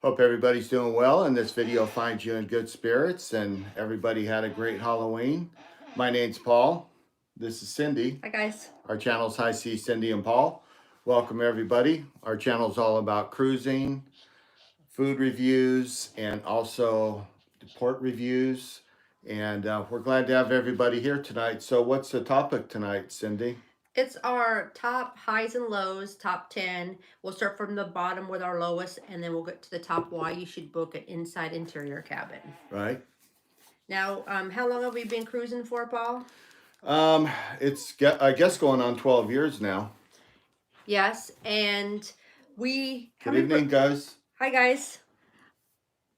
Hope everybody's doing well, and this video finds you in good spirits and everybody had a great Halloween. My name's Paul. This is Cindy. Hi guys. Our channel's Hi C Cindy and Paul. Welcome everybody. Our channel's all about cruising, food reviews, and also port reviews. And we're glad to have everybody here tonight. So what's the topic tonight, Cindy? It's our top highs and lows, top 10. We'll start from the bottom with our lowest, and then we'll get to the top why you should book an inside interior cabin. Right. Now, how long have we been cruising for, Paul? It's I guess going on 12 years now. Yes, and we... Good evening, guys. Hi, guys.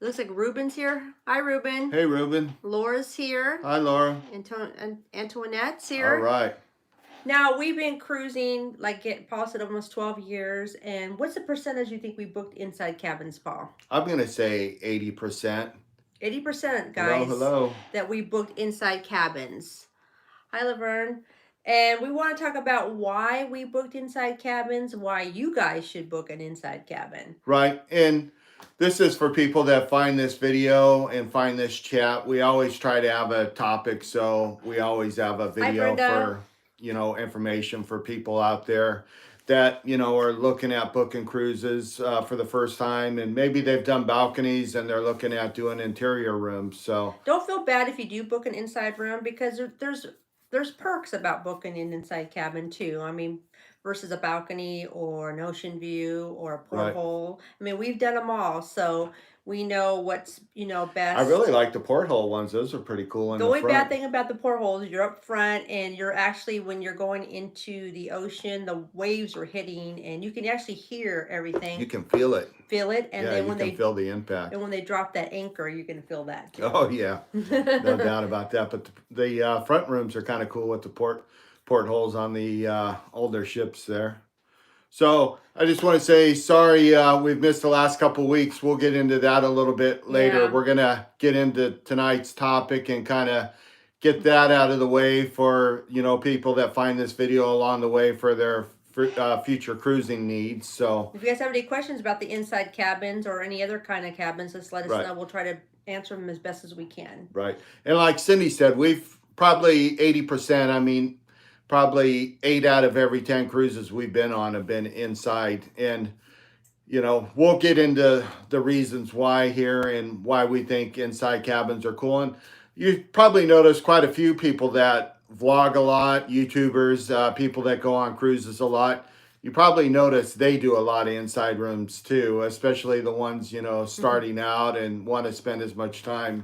Looks like Ruben's here. Hi, Ruben. Hey, Ruben. Laura's here. Hi, Laura. Antoinette's here. All right. Now, we've been cruising, like Paul said, almost 12 years. And what's the percentage you think we booked inside cabins, Paul? I'm going to say 80%. 80%, guys. Hello. That we booked inside cabins. Hi, Laverne. And we want to talk about why we booked inside cabins, why you guys should book an inside cabin. Right. And this is for people that find this video and find this chat. We always try to have a topic, so we always have a video for, information for people out there that, are looking at booking cruises for the first time, and maybe they've done balconies and they're looking at doing interior rooms. So don't feel bad if you do book an inside room, because there's perks about booking an inside cabin too. I mean, versus a balcony or an ocean view or a porthole. Right. I mean, we've done them all, so we know what's best. I really like the porthole ones. Those are pretty cool. The only bad thing about the portholes, you're up front, and you're actually, when you're going into the ocean, the waves are hitting, and you can actually hear everything. You can feel it. And then when they feel the impact, and when they drop that anchor, you can feel that too. Oh yeah, no doubt about that. But the front rooms are kind of cool with the portholes on the older ships there. So I just want to say sorry, we've missed the last couple weeks. We'll get into that a little bit later. Yeah. We're going to get into tonight's topic and kind of get that out of the way for, people that find this video along the way for their future cruising needs. So if you guys have any questions about the inside cabins or any other kind of cabins, just let us know. We'll try to answer them as best as we can. Right. And like Cindy said, we've probably 80%, I mean, probably 8 out of every 10 cruises we've been on have been inside. And, we'll get into the reasons why here and why we think inside cabins are cool. And you probably noticed quite a few people that vlog a lot, YouTubers, people that go on cruises a lot. You probably notice they do a lot of inside rooms too, especially the ones, starting out and want to spend as much time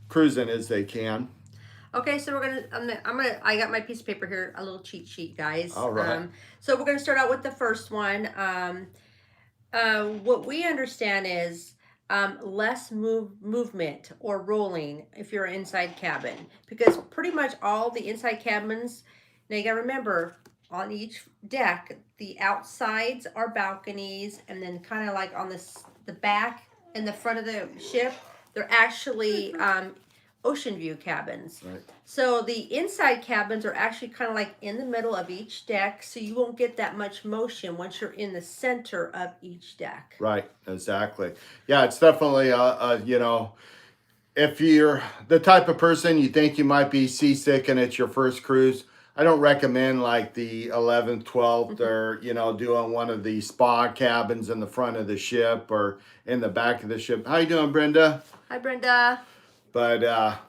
cruising as they can. Okay, so I got my piece of paper here, a little cheat sheet, guys. All right. So we're gonna start out with the first one. What we understand is less movement or rolling if you're an inside cabin, because pretty much all the inside cabins, now you gotta remember, on each deck, the outsides are balconies, and then kind of like on the back and the front of the ship, they're actually ocean view cabins. Right. So the inside cabins are actually kind of like in the middle of each deck, so you won't get that much motion once you're in the center of each deck. Right, exactly. Yeah, it's definitely if you're the type of person you think you might be seasick and it's your first cruise, I don't recommend like the 11th, 12th, or, doing one of the spa cabins in the front of the ship or in the back of the ship. How you doing, Brenda? Hi, Brenda. But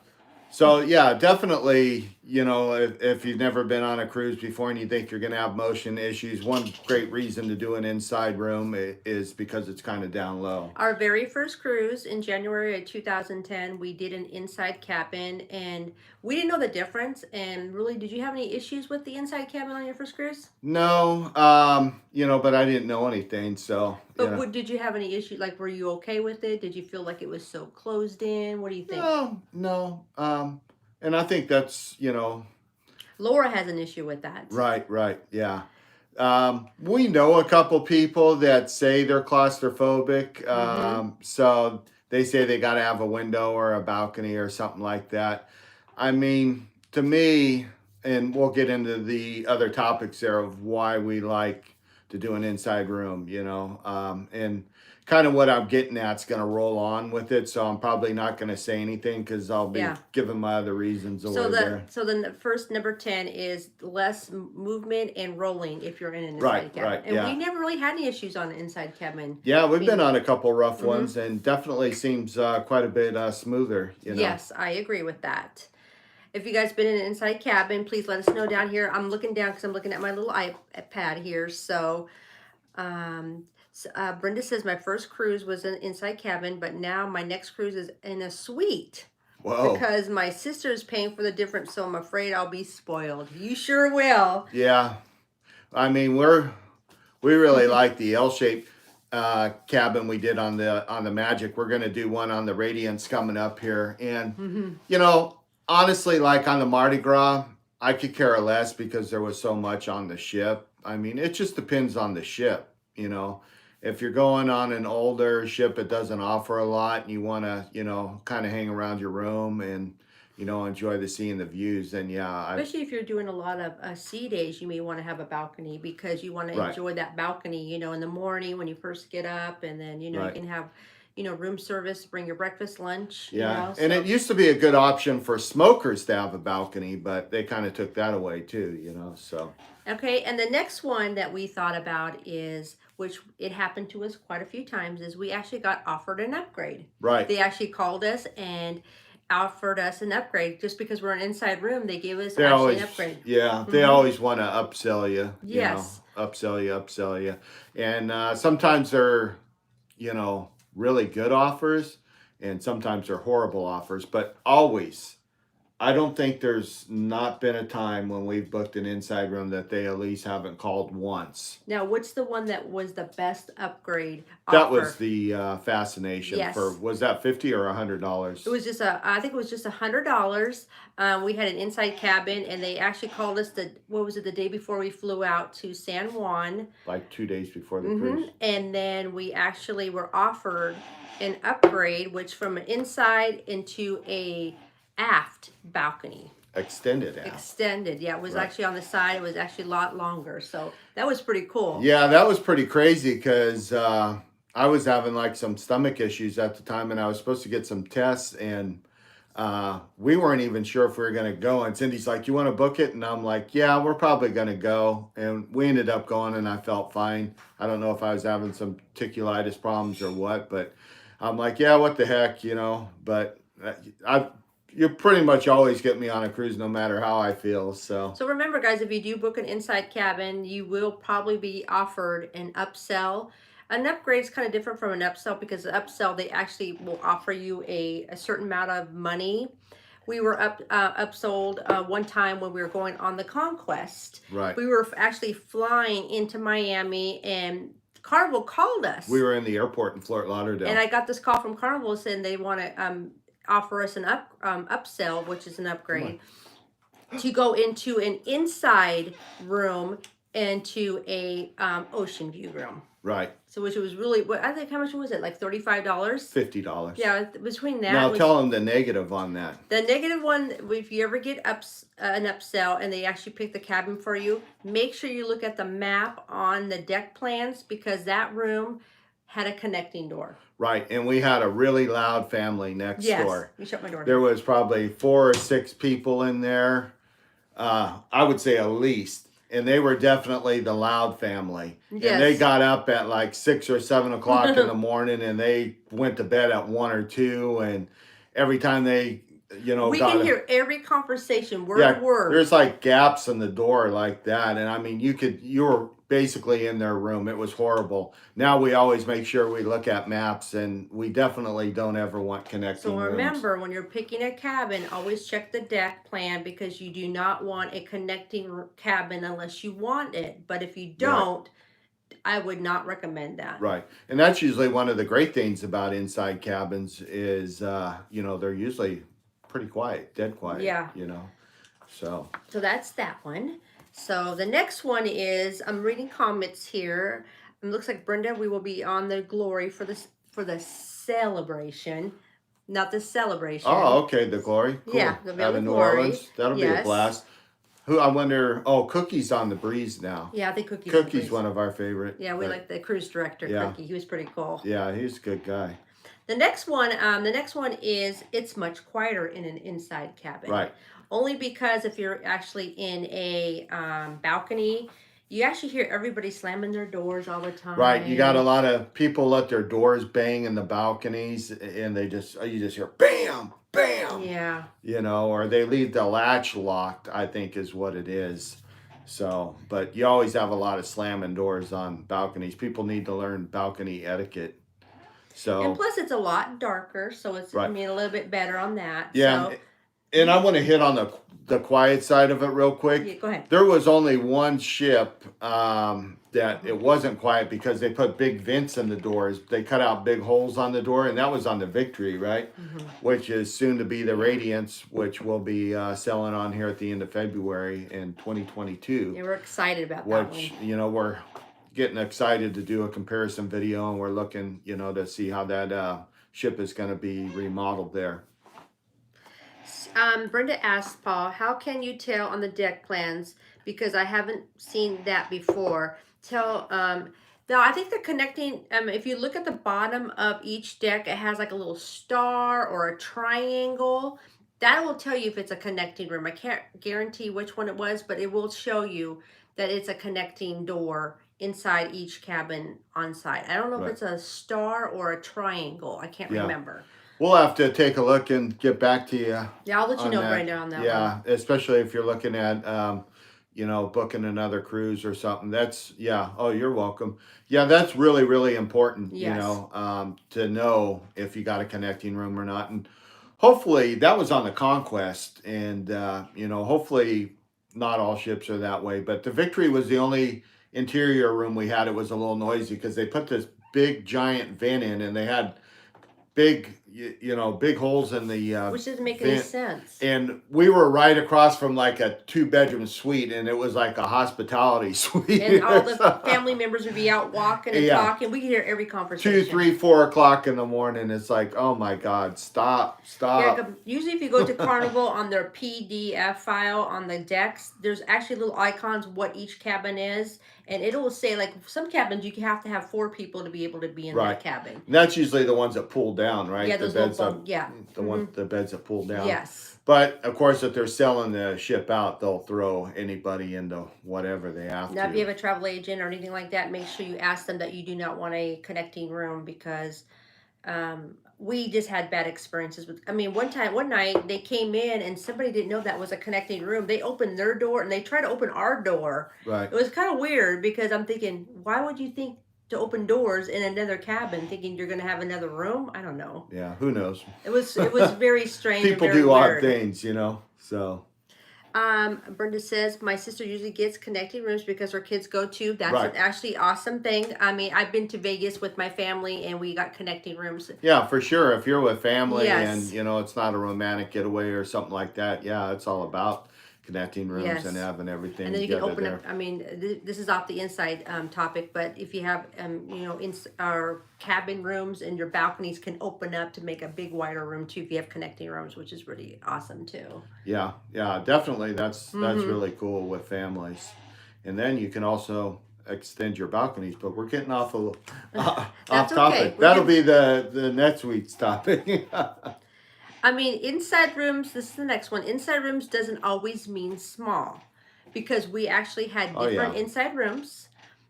so yeah, definitely, if you've never been on a cruise before and you think you're going to have motion issues, one great reason to do an inside room is because it's kind of down low. Our very first cruise in January of 2010, we did an inside cabin, and we didn't know the difference. And really, did you have any issues with the inside cabin on your first cruise? No, but I didn't know anything, so. But did you have any issues? Like, were you okay with it? Did you feel like it was so closed in? What do you think? No. And I think that's, Laura has an issue with that. Right, yeah. We know a couple people that say they're claustrophobic. So they say they got to have a window or a balcony or something like that. I mean, to me, and we'll get into the other topics there of why we like to do an inside room, and kind of what I'm getting at's going to roll on with it. So I'm probably not going to say anything because I'll be Yeah. giving my other reasons away there. So then the first number 10 is less movement and rolling if you're in an Right, inside cabin. right, And yeah. we never really had any issues on an inside cabin. Yeah, we've I been mean, on a couple rough ones, and definitely seems quite a bit smoother. You know. yes, I agree with that. If you guys been in an inside cabin, please let us know down here. I'm looking down because I'm looking at my little iPad here. So, Brenda says my first cruise was an inside cabin, but now my next cruise is in a suite. Whoa. Because my sister's paying for the difference, so I'm afraid I'll be spoiled. You sure will. Yeah, I mean we really like the L-shaped cabin we did on the Magic. We're gonna do one on the Radiance coming up here, and you know, honestly, like on the Mardi Gras, I could care less because there was so much on the ship. I mean, it just depends on the ship, you know. If you're going on an older ship, it doesn't offer a lot, and you want to, you know, kind of hang around your room and, you know, enjoy the sea and the views. Then yeah, Especially if you're doing a lot of sea days, you may want to have a balcony because you want to right, enjoy that balcony, you know, in the morning when you first get up, and then, you know, you right. can have, you know, room service, bring your breakfast, lunch, you Yeah, know. and So, it used to be a good option for smokers to have a balcony, but they kind of took that away too, you know. So okay, and the next one that we thought about is, which it happened to us quite a few times, is we actually got offered an upgrade. right, They actually called us and offered us an upgrade just because we're an inside room. They gave us they actually an always, upgrade. yeah, they Hmm. always want to upsell you, you know, Yes. upsell you, and sometimes they're, you know, really good offers, and sometimes they're horrible offers, but always. I don't think there's not been a time when we've booked an inside room that they at least haven't called once. Now, what's the one that was the best upgrade That was offer? the Fascination for, Yes. was that 50 or It $100? was just I think it was just $100. We had an inside cabin, and they actually called us what was it, the day before we flew out to San Juan. Like 2 days before the cruise. And then we actually were offered an upgrade, which from an inside into a aft balcony. Extended out. Extended, yeah, it was Right. actually on the side. It was actually a lot longer, so that was pretty cool. Yeah, that was pretty crazy because I was having like some stomach issues at the time, and I was supposed to get some tests, and we weren't even sure if we were going to go. And Cindy's like, "You want to book it?" And I'm like, "Yeah, we're probably going to go." And we ended up going, and I felt fine. I don't know if I was having some ticculitis problems or what, but I'm like, "Yeah, what the heck," you know. But I you pretty much always get me on a cruise no matter how I feel. So So remember, guys, if you do book an inside cabin, you will probably be offered an upsell. An upgrade is kind of different from an upsell because the upsell, they actually will offer you a certain amount of money. We were upsold one time when we were going on the Conquest. right. We were actually flying into Miami, and Carnival called us. We were in the airport in Fort Lauderdale. And I got this call from Carnival saying they want to offer us an upsell, which is an upgrade, to go into an inside room and to a ocean view room. Right. So which was really, what I think, how much was it? Like $35? $50. Yeah, between that. Now tell them the negative on that. The negative one, if you ever get an upsell and they actually pick the cabin for you, make sure you look at the map on the deck plans because that room had a connecting door. Right, and we had a really loud family next door. You shut my door. There was probably 4 or 6 people in there. I would say at least. And they were definitely the loud family. Yes. And they got up at like 6 or 7 o'clock in the morning, and they went to bed at 1 or 2. And every time they, you know, we can hear every conversation, word yeah, to word. There's like gaps in the door like that. And I mean, you were basically in their room. It was horrible. Now we always make sure we look at maps, and we definitely don't ever want connecting So rooms. remember, when you're picking a cabin, always check the deck plan because you do not want a connecting cabin unless you want it. But if you don't, I would not recommend that. Right. And that's usually one of the great things about inside cabins is, you know, they're usually pretty quiet, dead quiet. Yeah. You know, so that's that one. So the next one is, I'm reading comments here. It looks like, Brenda, we will be on the Glory for the celebration, not the celebration. Oh, okay, the Glory. Cool. Yeah, the Out of New Glory. Orleans. That'll be a Yes. blast. Who I wonder? Oh, Cookie's on the breeze now. Yeah, I think Cookie's Cookie's one of our favorite. Yeah, we like the cruise director, Yeah. Cookie. He was pretty cool. Yeah, he's a good guy. The next one is it's much quieter in an inside cabin. Right. Only because if you're actually in a balcony, you actually hear everybody slamming their doors all the time. Right. You got a lot of people let their doors bang in the balconies, and you just hear bam, bam. Yeah. You know, or they leave the latch locked, I think is what it is. So, but you always have a lot of slamming doors on balconies. People need to learn balcony etiquette. So, and plus it's a lot darker, so it's right. I mean a little bit better on that. Yeah, So, and I want to hit on the quiet side of it real quick. yeah, go ahead. There was only one ship that it wasn't quiet because they put big vents in the doors. They cut out big holes on the door, and that was on the Victory, right? Which is soon to be the Radiance, which we'll be selling on here at the end of February in 2022. Yeah, we're excited about that one. Which, you know, we're getting excited to do a comparison video, and we're looking, you know, to see how that ship is going to be remodeled there. Brenda asked Paul, how can you tell on the deck plans? Because I haven't seen that before. No, I think they're connecting. If you look at the bottom of each deck, it has like a little star or a triangle. That will tell you if it's a connecting room. I can't guarantee which one it was, but it will show you that it's a connecting door inside each cabin on site. I don't know if it's a star or a triangle. I can't remember. We'll have to take a look and get back to you. Yeah, I'll let you know, Brenda, on that one. Yeah, especially if you're looking at, you know, booking another cruise or something. That's, yeah. Oh, you're welcome. Yeah, that's really, really important, you know, to know if you got a connecting room or not. And hopefully that was on the Conquest. And, you know, hopefully not all ships are that way. But the Victory was the only interior room we had. It was a little noisy because they put this big giant vent in, and they had big, you know, big holes in the which doesn't make any sense. And we were right across from like a 2-bedroom suite, and it was like a hospitality suite. And all the family members would be out walking and talking. We could hear every conversation. 2, 3, 4 o'clock in the morning. It's like, oh my God, stop. Yeah, usually if you go to Carnival on their PDF file on the decks, there's actually little icons what each cabin is. And it will say, like, some cabins, you have to have 4 people to be able to be in that cabin. And that's usually the ones that pull down, right? Yeah, those beds up. The beds that pull down. Yes. But, of course, if they're selling the ship out, they'll throw anybody into whatever they have to. Now, if you have a travel agent or anything like that, make sure you ask them that you do not want a connecting room because we just had bad experiences with. I mean, one night they came in and somebody didn't know that was a connecting room. They opened their door and they tried to open our door. Right. It was kind of weird because I'm thinking, why would you think to open doors in another cabin, thinking you're going to have another room? I don't know. Yeah, who knows? It was very strange. People and very do weird. odd things, you know. So. Brenda says, my sister usually gets connecting rooms because her kids go to. That's Right. an actually awesome thing. I mean, I've been to Vegas with my family and we got connecting rooms. Yeah, for sure. If you're with family Yes. and, you know, it's not a romantic getaway or something like that, yeah, it's all about connecting rooms Yes. and having everything And then you can together open there. up. I mean, this is off the inside topic, but if you have, you know, our cabin rooms and your balconies can open up to make a big wider room too. If you have connecting rooms, which is really awesome too. Yeah, definitely. That's really cool with families. And then you can also extend your balconies, but we're getting off off topic. Okay. That'll be the next week's topic. I mean, inside rooms, this is the next one. Inside rooms doesn't always mean small because we actually had different inside rooms.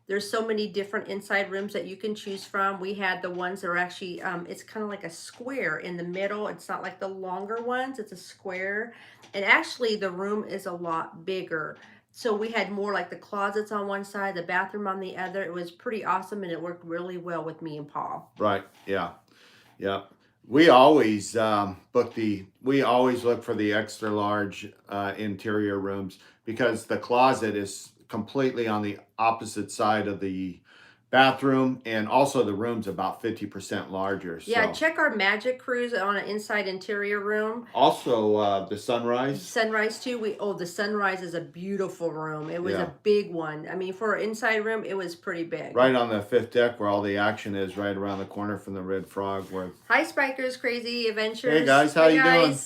There's so many different inside rooms that you can choose from. We had the ones that are actually, it's kind of like a square in the middle. It's not like the longer ones. It's a square. And actually, the room is a lot bigger. So we had more like the closets on one side, the bathroom on the other. It was pretty awesome, and it worked really well with me and Paul. Right, yeah. We always we always look for the extra large interior rooms because the closet is completely on the opposite side of the bathroom, and also the room's about 50% larger. Yeah, so. check our Magic Cruise on an inside interior room. Also, the Sunrise. Sunrise too. The Sunrise is a beautiful room. It was a big one. I mean, for an inside room, it was pretty big. Right on the 5th deck where all the action is, right around the corner from the Red Frog. Hi, Spikers, Crazy Adventures. Hey guys, how you doing?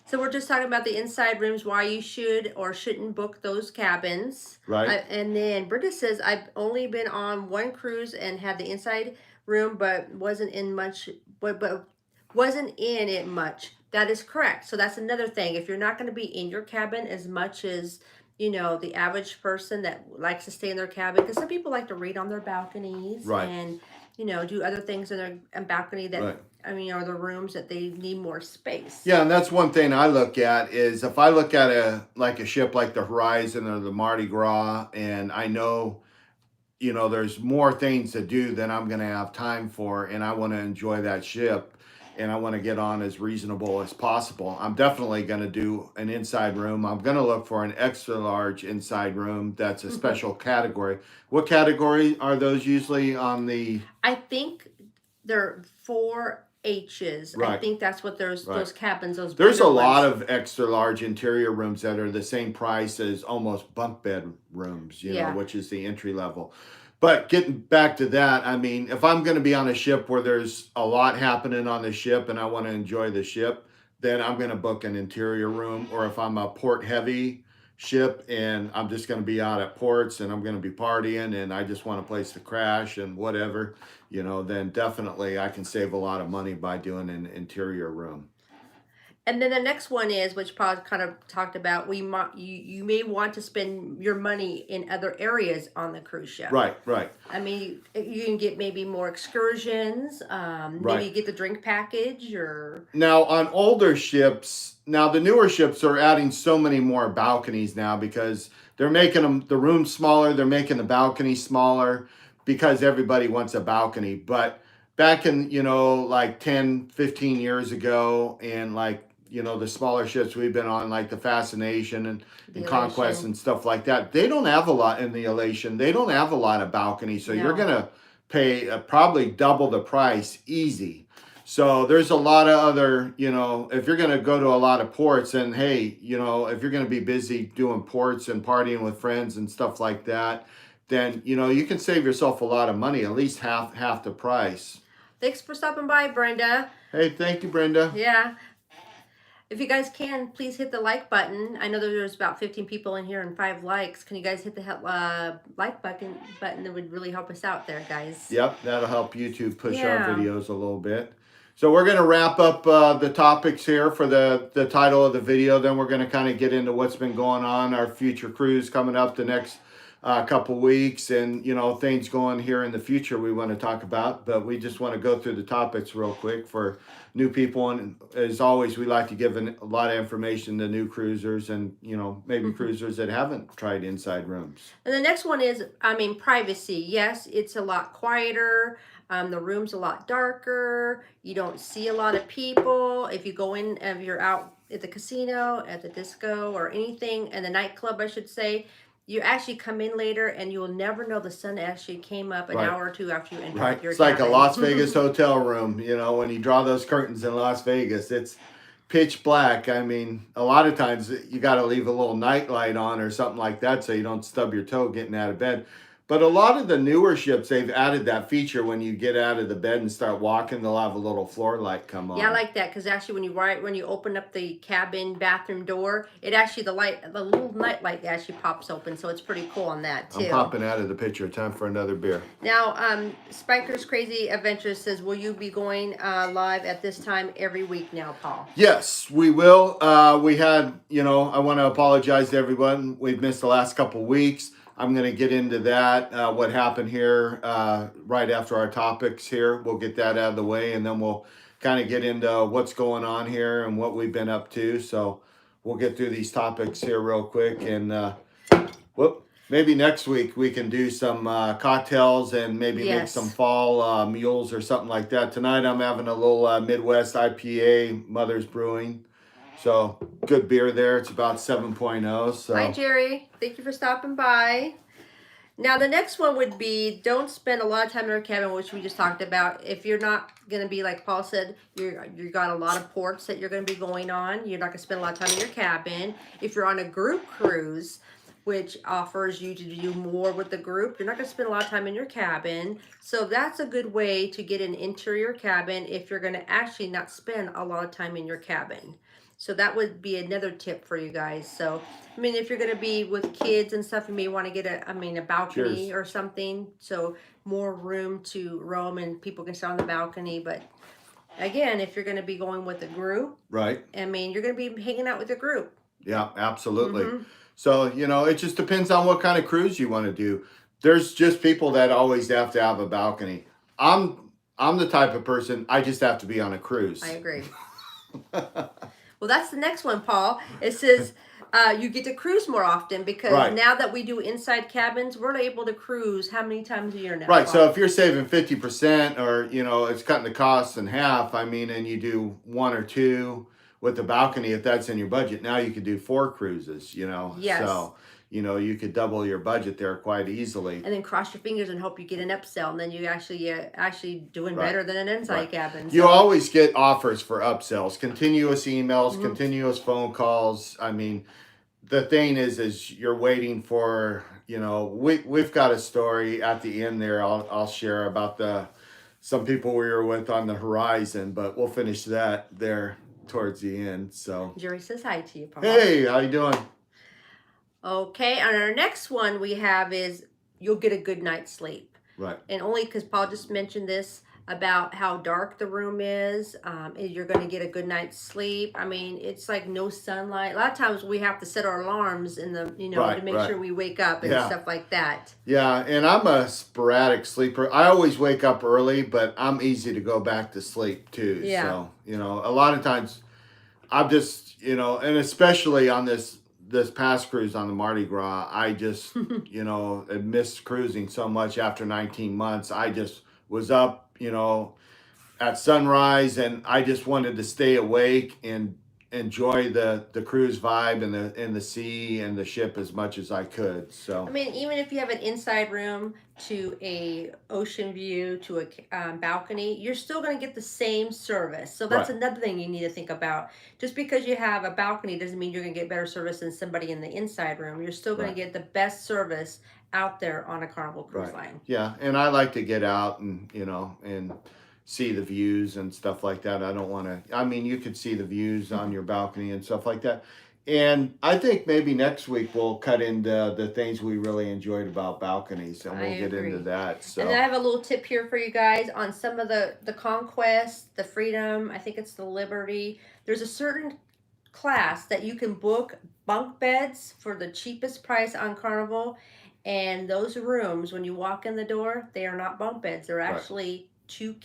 So we're just talking about the inside rooms, why you should or shouldn't book those cabins. Right. And then Britta says, I've only been on one cruise and had the inside room, but wasn't in much, but wasn't in it much. That is correct. So that's another thing. If you're not going to be in your cabin as much as, you know, the average person that likes to stay in their cabin, because some people like to read on their balconies Right. and, you know, do other things in their balcony that, Right. I mean, are the rooms that they need more space. Yeah, and that's one thing I look at is if I look at a ship like the Horizon or the Mardi Gras, and I know, you know, there's more things to do than I'm going to have time for, and I want to enjoy that ship, and I want to get on as reasonable as possible. I'm definitely going to do an inside room. I'm going to look for an extra large inside room that's a special category. What category are those usually on the? I think they're 4H's. I Right. think that's what those Right. cabins, those There's a bigger lot ones. of extra large interior rooms that are the same price as almost bunk bed rooms, you know, Yeah. which is the entry level. But getting back to that, I mean, if I'm going to be on a ship where there's a lot happening on the ship and I want to enjoy the ship, then I'm going to book an interior room. Or if I'm a port heavy ship and I'm just going to be out at ports and I'm going to be partying and I just want a place to crash and whatever, you know, then definitely I can save a lot of money by doing an interior room. And then the next one is, which Paul kind of talked about, you may want to spend your money in other areas on the cruise ship. Right, right. I mean, you can get maybe more excursions. Maybe you Right. get the drink package or. Now, on older ships, now the newer ships are adding so many more balconies now because they're making them the rooms smaller, they're making the balconies smaller because everybody wants a balcony. But back in, you know, like 10, 15 years ago, and like, you know, the smaller ships we've been on, like the Fascination The and Conquest Elation. and stuff like that, they don't have a lot in the Elation. They don't have a lot of balconies. So you're No. going to pay probably double the price easy. So there's a lot of other, you know, if you're going to go to a lot of ports, and hey, you know, if you're going to be busy doing ports and partying with friends and stuff like that, then, you know, you can save yourself a lot of money, at least half the price. Thanks for stopping by, Brenda. Hey, thank you, Brenda. Yeah. If you guys can, please hit the like button. I know there's about 15 people in here and 5 likes. Can you guys hit the like button? That would really help us out there, guys. Yep, that'll help YouTube push our Yeah. videos a little bit. So we're going to wrap up the topics here for the title of the video. Then we're going to kind of get into what's been going on, our future cruise coming up the next couple weeks, and, you know, things going here in the future we want to talk about. But we just want to go through the topics real quick for new people. And as always, we like to give a lot of information to new cruisers and, you know, maybe cruisers that haven't tried inside rooms. And the next one is, I mean, privacy. Yes, it's a lot quieter. The room's a lot darker. You don't see a lot of people. If you go in, if you're out at the casino, at the disco, or anything, and the nightclub, I should say, you actually come in later and you will never know the sun actually came up an Right. hour or two after you entered Right. your It's like a cabin. Las Vegas hotel room. You know, when you draw those curtains in Las Vegas, it's pitch black. I mean, a lot of times you got to leave a little night light on or something like that so you don't stub your toe getting out of bed. But a lot of the newer ships, they've added that feature when you get out of the bed and start walking, they'll have a little floor light come on. Yeah, I like that because actually, when you open up the cabin bathroom door, it actually the little night light actually pops open, so it's pretty cool on that too. I'm popping out of the picture. Time for another beer. Now, Spiker's Crazy Adventures says, will you be going live at this time every week now, Paul? Yes, we will. We had, you know, I want to apologize to everyone. We've missed the last couple weeks. I'm going to get into that, what happened here right after our topics here. We'll get that out of the way, and then we'll kind of get into what's going on here and what we've been up to. So we'll get through these topics here real quick. And maybe next week we can do some cocktails and maybe make Yes. some fall mules or something like that. Tonight I'm having a little Midwest IPA, Mother's Brewing. So good beer there. It's about 7.0. So. Hi, Jerry. Thank you for stopping by. Now, the next one would be don't spend a lot of time in your cabin, which we just talked about. If you're not going to be, like Paul said, you got a lot of ports that you're going to be going on. You're not going to spend a lot of time in your cabin. If you're on a group cruise, which offers you to do more with the group, you're not going to spend a lot of time in your cabin. So that's a good way to get an interior cabin if you're going to actually not spend a lot of time in your cabin. So that would be another tip for you guys. So, I mean, if you're going to be with kids and stuff, you may want to get a balcony Cheers. or something. So more room to roam and people can sit on the balcony. But again, if you're going to be going with a group, Right. I mean, you're going to be hanging out with a group. Yeah, absolutely. Mm-hmm. So, it just depends on what kind of cruise you want to do. There's just people that always have to have a balcony. I'm the type of person, I just have to be on a cruise. I agree. Well, that's the next one, Paul. It says you get to cruise more often because Right. now that we do inside cabins, we're able to cruise how many times a year now? Right. Paul? So if you're saving 50% or, it's cutting the costs in half, I mean, and you do one or two with the balcony, if that's in your budget, now you could do 4 cruises, Yes. So, you could double your budget there quite easily. And then cross your fingers and hope you get an upsell, and then you actually doing Right. better than an inside Right. cabin. You So- always get offers for upsells, continuous emails, Mhm. continuous phone calls. I mean, the thing is you're waiting for, we've got a story at the end there I'll share about some people we were with on the horizon, but we'll finish that there towards the end. So Jerry says hi to you, Paul. hey, how you doing? Okay, and our next one we have is you'll get a good night's sleep. Right. And only because Paul just mentioned this about how dark the room is, you're going to get a good night's sleep. I mean, it's like no sunlight. A lot of times we have to set our alarms in the, Right, to make right. sure we wake up and Yeah. stuff like that. Yeah, and I'm a sporadic sleeper. I always wake up early, but I'm easy to go back to sleep too. Yeah. So, a lot of times I'm just, and especially on this past cruise on the Mardi Gras, I just, had missed cruising so much after 19 months. I just was up, at sunrise, and I just wanted to stay awake and enjoy the cruise vibe and the sea and the ship as much as I could. So I mean, even if you have an inside room to a ocean view to a balcony, you're still going to get the same service. So that's Right. another thing you need to think about. Just because you have a balcony doesn't mean you're going to get better service than somebody in the inside room. You're still going Right. to get the best service out there on a Carnival cruise line. Yeah, and I like to get out and and see the views and stuff like that. I don't want to. I mean, you could see the views on your balcony and stuff like that. And I think maybe next week we'll cut into the things we really enjoyed about balconies, and we'll I get agree. into that. So And then I have a little tip here for you guys on some of the Conquest, the Freedom, I think it's the Liberty. There's a certain class that you can book bunk beds for the cheapest price on Carnival. And those rooms, when you walk in the door, they are not bunk beds. They're Right. actually two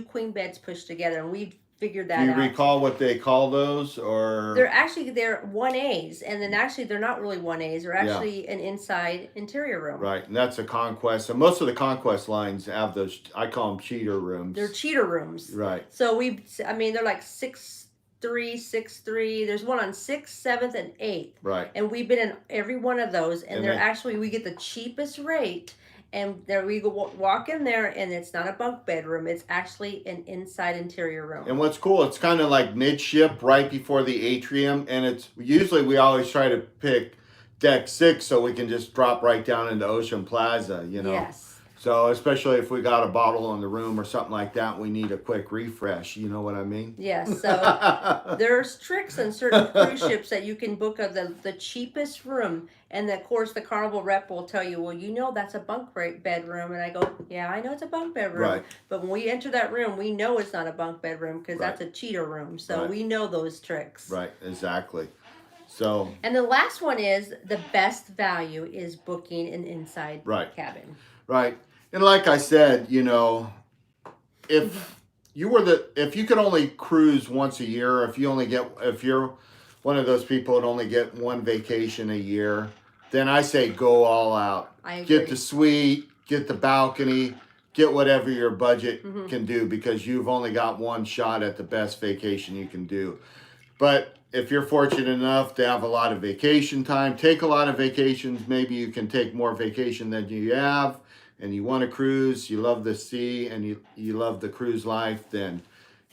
queen beds pushed together, and we figured do that you out. recall what they call those, or They're 1As, and then actually they're not really 1As. They're actually an inside interior room. right? And that's a Conquest. And most of the Conquest lines have those. I call them cheater rooms. They're cheater rooms. Right. So they're like 6'3", 6'3". There's one on 6th, 7th, and 8th. Right. And we've been in every one of those, and we get the cheapest rate. And there we go, walk in there, and it's not a bunk bedroom. It's actually an inside interior room. And what's cool, it's kind of like midship, right before the atrium, and it's usually we always try to pick deck 6 so we can just drop right down into Ocean Plaza. Yes. So especially if we got a bottle in the room or something like that, we need a quick refresh. You know what I mean? Yes. So there's tricks on certain cruise ships that you can book the cheapest room, and of course the Carnival rep will tell you, well, that's a bunk bedroom, and I go, yeah, I know it's a bunk bedroom, Right. but when we enter that room, we know it's not a bunk bedroom because Right. that's a cheater room. So Right. we know those tricks. Right, exactly. So And the last one is the best value is booking an inside Right. cabin. right. And like I said, if you could only cruise once a year, if you're one of those people that only get one vacation a year, then I say go all out. I agree. Get the suite, get the balcony, get whatever your budget Mhm. can do, because you've only got one shot at the best vacation you can do. But if you're fortunate enough to have a lot of vacation time, take a lot of vacations. Maybe you can take more vacation than you have, and you want to cruise, you love the sea, and you love the cruise life, then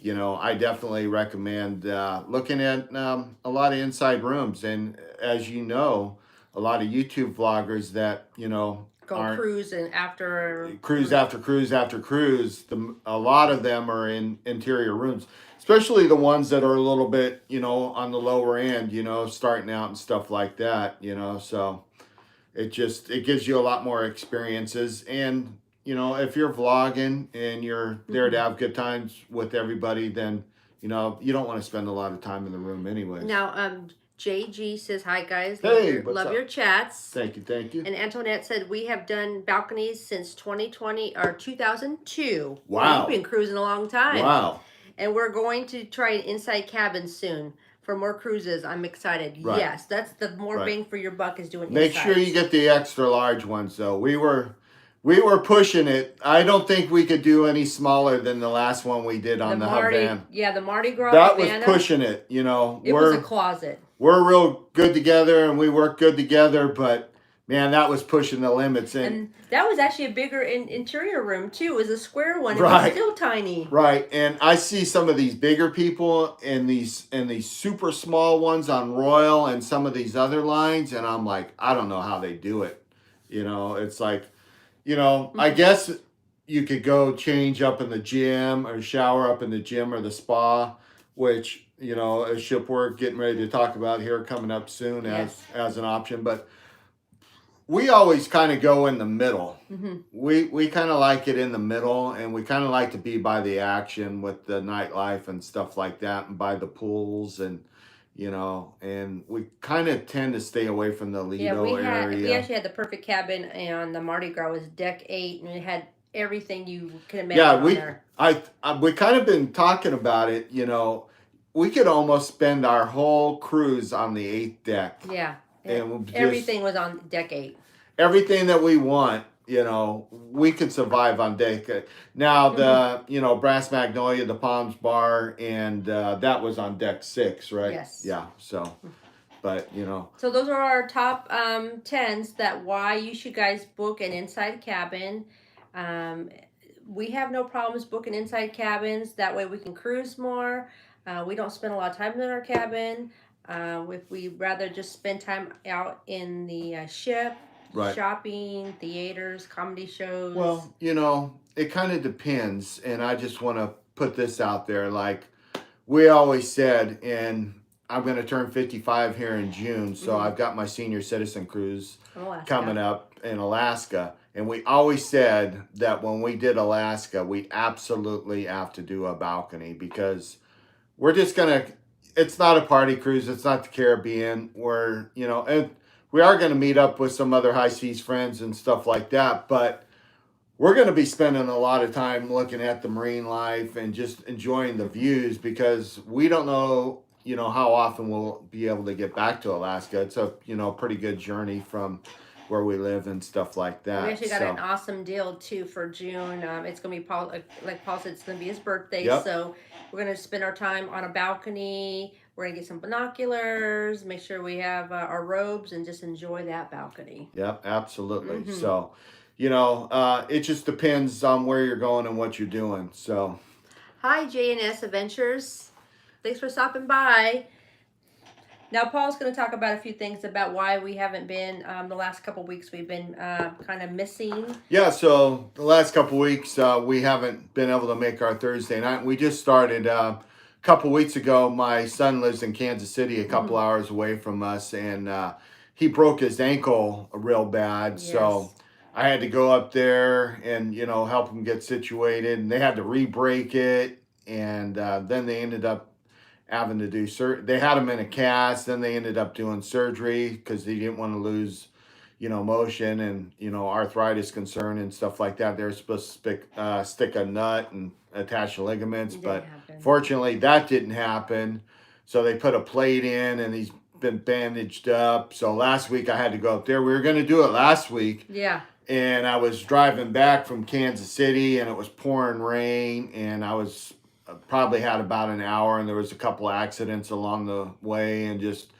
I definitely recommend looking at a lot of inside rooms. And as you know, a lot of YouTube vloggers that Go aren't cruise and after cruise after cruise after cruise. A lot of them are in interior rooms, especially the ones that are a little bit, on the lower end, starting out and stuff like that, so it gives you a lot more experiences. And if you're vlogging and you're there to have good times with everybody, then you don't want to spend a lot of time in the room anyways. Now, JG says, "Hi guys, Hey, love your chats." Thank you. And Antoinette said, "We have done balconies since 2020 or 2002. Wow. You've been cruising a long time. Wow. And we're going to try an inside cabin soon for more cruises. I'm excited." Right. Yes, that's the more Right. bang for your buck is doing. Make sure you get the extra large ones though. We were pushing it. I don't think we could do any smaller than the last one we did on the Mardi, Havana. Yeah, the Mardi Gras. That Havana, was pushing it. It was a closet. We're real good together and we work good together, but man, that was pushing the limits. And that was actually a bigger interior room too. It was a square one. Right. It was still tiny. Right. And I see some of these bigger people in these super small ones on Royal and some of these other lines, and I'm like, I don't know how they do it. It's like, I guess you could go change up in the gym or shower up in the gym or the spa, which, a ship we're getting ready to talk about here coming up soon as an option. But we always kind of go in the middle. Mm-hmm. We kind of like it in the middle, and we kind of like to be by the action with the nightlife and stuff like that, and by the pools and and we kind of tend to stay away from the Lido area. We actually had the perfect cabin on the Mardi Gras. It was deck 8, and it had everything you can imagine. We kind of been talking about it. We could almost spend our whole cruise on the 8th deck. Yeah. And everything was on deck 8. Everything that we want, we could survive on deck. Now the Brass Magnolia, the Palms Bar, and that was on deck 6, right? Yes. Yeah. So, but So those are our top 10s that why you should guys book an inside cabin. We have no problems booking inside cabins. That way we can cruise more. We don't spend a lot of time in our cabin. If we rather just spend time out in the ship, right, shopping, theaters, comedy shows. Well, it kind of depends, and I just want to put this out there. Like we always said, and I'm going to turn 55 here in June, so I've got my senior citizen cruise coming up in Alaska. And we always said that when we did Alaska, we absolutely have to do a balcony because we're just going to, it's not a party cruise. It's not the Caribbean. We're, and we are going to meet up with some other high seas friends and stuff like that. But we're going to be spending a lot of time looking at the marine life and just enjoying the views because we don't know, how often we'll be able to get back to Alaska. It's a, pretty good journey from where we live and stuff like that. We actually got an awesome deal too for June. It's gonna be Paul, like Paul said, it's gonna be his birthday. Yep. So we're gonna spend our time on a balcony. We're gonna get some binoculars, make sure we have our robes, and just enjoy that balcony. Yep, absolutely. Mm-hmm. So, it just depends on where you're going and what you're doing. So, hi JNS Adventures, thanks for stopping by. Now, Paul's going to talk about a few things about why we haven't been, the last couple weeks we've been kind of missing. Yeah, so the last couple weeks we haven't been able to make our Thursday night. We just started a couple weeks ago. My son lives in Kansas City, a couple hours away from us, and he broke his ankle real bad. Yes. So I had to go up there and, help him get situated. And they had to re-break it, and then they ended up having to do they had him in a cast, then they ended up doing surgery because they didn't want to lose motion and arthritis concern and stuff like that. They were supposed to stick a nut and attach the ligaments, but fortunately that didn't happen. So they put a plate in and he's been bandaged up. So last week I had to go up there. We were going to do it last week, and I was driving back from Kansas City and it was pouring rain, and I was probably had about an hour, and there was a couple accidents along the way, and just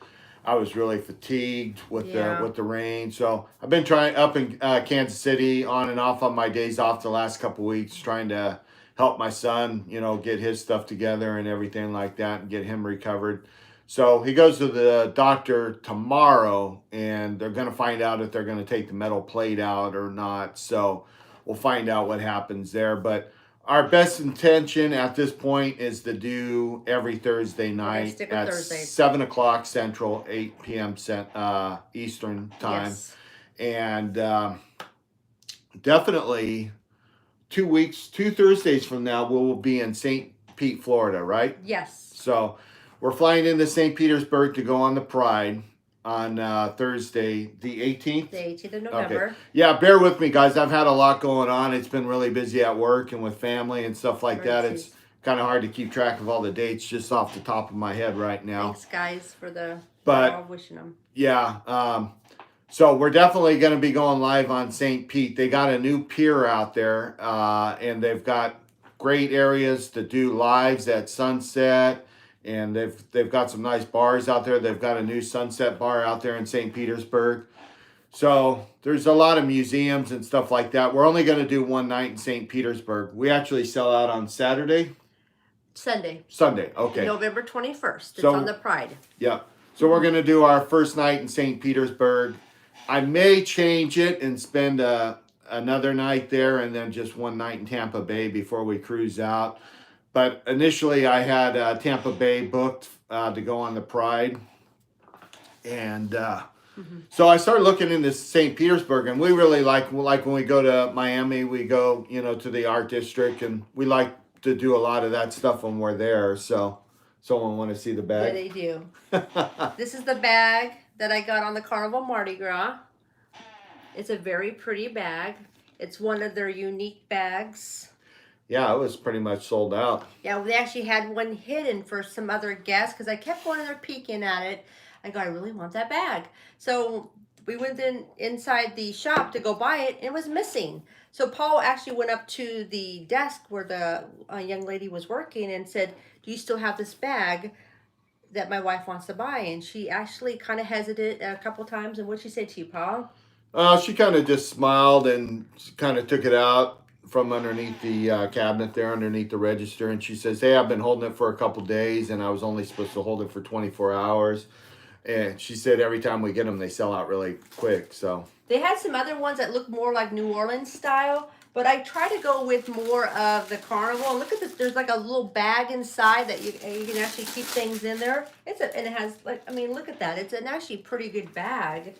I was really fatigued with the rain. So I've been trying up in Kansas City on and off on my days off the last couple weeks, trying to help my son, get his stuff together and everything like that, and get him recovered. So he goes to the doctor tomorrow, and they're going to find out if they're going to take the metal plate out or not. So we'll find out what happens there. But our best intention at this point is to do every Thursday We're gonna night stick with at Thursdays. 7 o'clock Central, 8 p.m. Eastern time. Yes. And definitely 2 weeks, 2 Thursdays from now, we will be in St. Pete, Florida, right? Yes. So we're flying into St. Petersburg to go on the Pride on Thursday, the 18th. The 18th of November. Okay. Yeah, bear with me, guys. I've had a lot going on. It's been really busy at work and with family and stuff like that. It's kind of hard to keep track of all the dates just off the top of my head right now. Thanks, guys, for the But wishing them. Yeah. So we're definitely going to be going live on St. Pete. They got a new pier out there, and they've got great areas to do lives at sunset, and they've got some nice bars out there. They've got a new sunset bar out there in St. Petersburg. So there's a lot of museums and stuff like that. We're only going to do one night in St. Petersburg. We actually sell out on Sunday, okay. November 21st. It's So- on the Pride. Yeah. So we're going to do our first night in St. Petersburg. I may change it and spend another night there and then just one night in Tampa Bay before we cruise out. But initially I had Tampa Bay booked to go on the Pride. And so I started looking into St. Petersburg, and we really like when we go to Miami, we go, to the art district, and we like to do a lot of that stuff when we're there. So someone want to see the Yeah, bag? they do. This is the bag that I got on the Carnival Mardi Gras. It's a very pretty bag. It's one of their unique bags. Yeah, it was pretty much sold out. Yeah, they actually had one hidden for some other guests because I kept going in there peeking at it. I go, I really want that bag. So we went inside the shop to go buy it, and it was missing. So Paul actually went up to the desk where the young lady was working and said, do you still have this bag that my wife wants to buy? And she actually kind of hesitated a couple times. And what'd she say to you, Paul? She kind of just smiled and kind of took it out from underneath the cabinet there, underneath the register. And she says, hey, I've been holding it for a couple days, and I was only supposed to hold it for 24 hours. And she said every time we get them, they sell out really quick. So they had some other ones that look more like New Orleans style, but I try to go with more of the Carnival. And look at this, there's like a little bag inside that you can actually keep things in there. And it has look at that. It's an actually pretty good bag.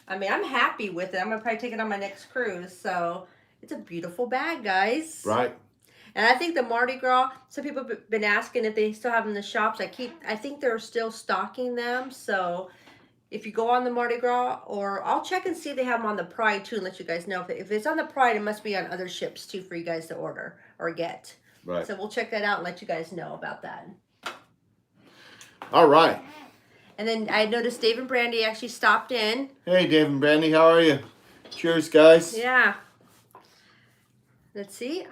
I'm happy with it. I'm gonna probably take it on my next cruise. So it's a beautiful bag, guys. right. And I think the Mardi Gras, some people have been asking if they still have them in the shops. I think they're still stocking them. So if you go on the Mardi Gras, or I'll check and see if they have them on the Pride too and let you guys know. If it's on the Pride, it must be on other ships too for you guys to order or get. Right. So we'll check that out and let you guys know about that. All right. And then I noticed Dave and Brandy actually stopped in. Hey, Dave and Brandy, how are you? Cheers, guys. Yeah. Let's see.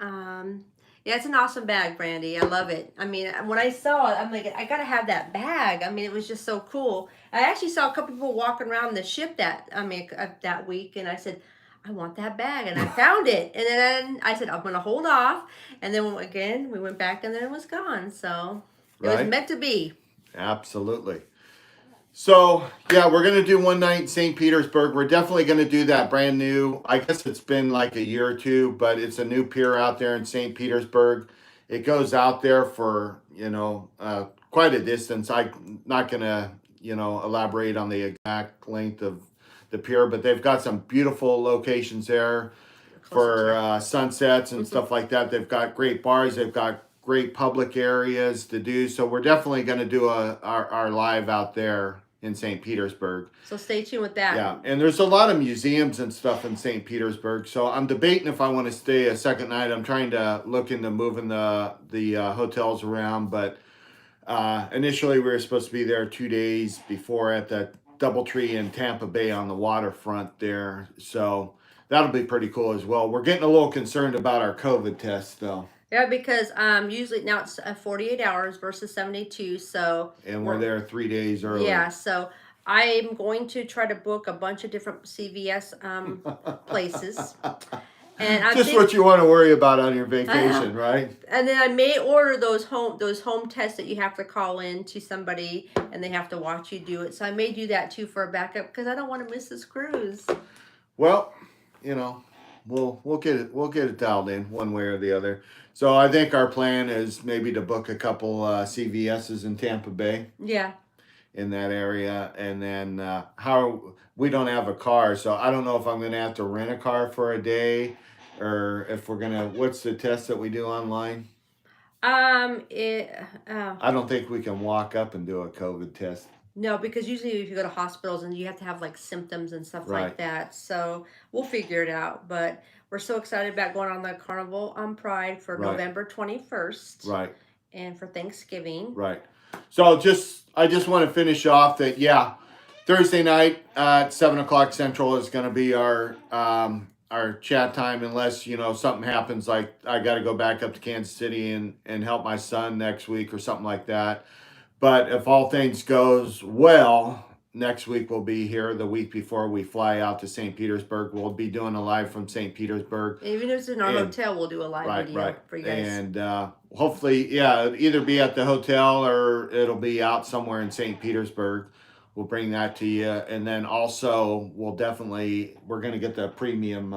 Yeah, it's an awesome bag, Brandy. I love it. When I saw it, I'm like, I gotta have that bag. It was just so cool. I actually saw a couple people walking around the ship that week, and I said, I want that bag, and I found it. And then I said, I'm gonna hold off. And then again, we went back, and then it was gone. So it was meant to be. Absolutely. So, yeah, we're going to do one night in St. Petersburg. We're definitely going to do that brand new. I guess it's been like a year or two, but it's a new pier out there in St. Petersburg. It goes out there for, quite a distance. I'm not going to, elaborate on the exact length of the pier, but they've got some beautiful locations there for sunsets and stuff like that. They've got great bars. They've got great public areas to do. So we're definitely going to do our live out there in St. Petersburg. So stay tuned with that. Yeah, and there's a lot of museums and stuff in St. Petersburg. So I'm debating if I want to stay a second night. I'm trying to look into moving the hotels around, but initially we were supposed to be there 2 days before at the DoubleTree in Tampa Bay on the waterfront there. So that'll be pretty cool as well. We're getting a little concerned about our COVID test though. Yeah, because usually now it's 48 hours versus 72. So and we're there 3 days early. Yeah, so I'm going to try to book a bunch of different CVS places. And I'm Just what you want to worry about on your I vacation, know. right? And then I may order those home tests that you have to call in to somebody and they have to watch you do it. So I may do that too for a backup because I don't want to miss this cruise. Well, you know, we'll get it dialed in one way or the other. So I think our plan is maybe to book a couple CVS's in Tampa Bay Yeah. in that area, and then how we don't have a car, so I don't know if I'm gonna have to rent a car for a day, or if we're gonna. What's the test that we do online? It I don't think we can walk up and do a COVID test. No, because usually if you go to hospitals and you have to have like symptoms and stuff Right. like that. So we'll figure it out. But we're so excited about going on the Carnival on Pride for Right. November 21st Right. and for Thanksgiving. Right. So I just want to finish off that, yeah, Thursday night at 7 o'clock Central is going to be our chat time, unless something happens, like I got to go back up to Kansas City and help my son next week or something like that. But if all things goes well, next week we'll be here. The week before we fly out to St. Petersburg, we'll be doing a live from St. Petersburg. Even if it's in our hotel, we'll do a live video for you guys. And hopefully, yeah, it'll either be at the hotel or it'll be out somewhere in St. Petersburg. We'll bring that to you. And then also, we're going to get the premium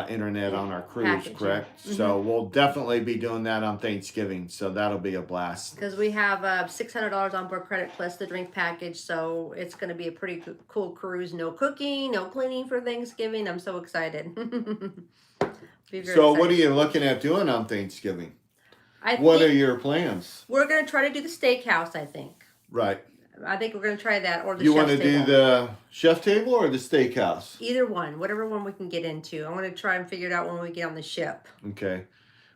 internet on our cruise, Package, correct? yeah. So we'll definitely be doing that on Thanksgiving. So that'll be a blast. Because we have $600 on board credit plus the drink package. So it's going to be a pretty cool cruise. No cooking, no cleaning for Thanksgiving. I'm so excited. So what are you looking at doing on Thanksgiving? What are your plans? We're going to try to do the steakhouse, I think. Right. I think we're going to try that, or the You chef's want to table. do the chef table or the steakhouse? Either one, whatever one we can get into. I want to try and figure it out when we get on the ship. Okay.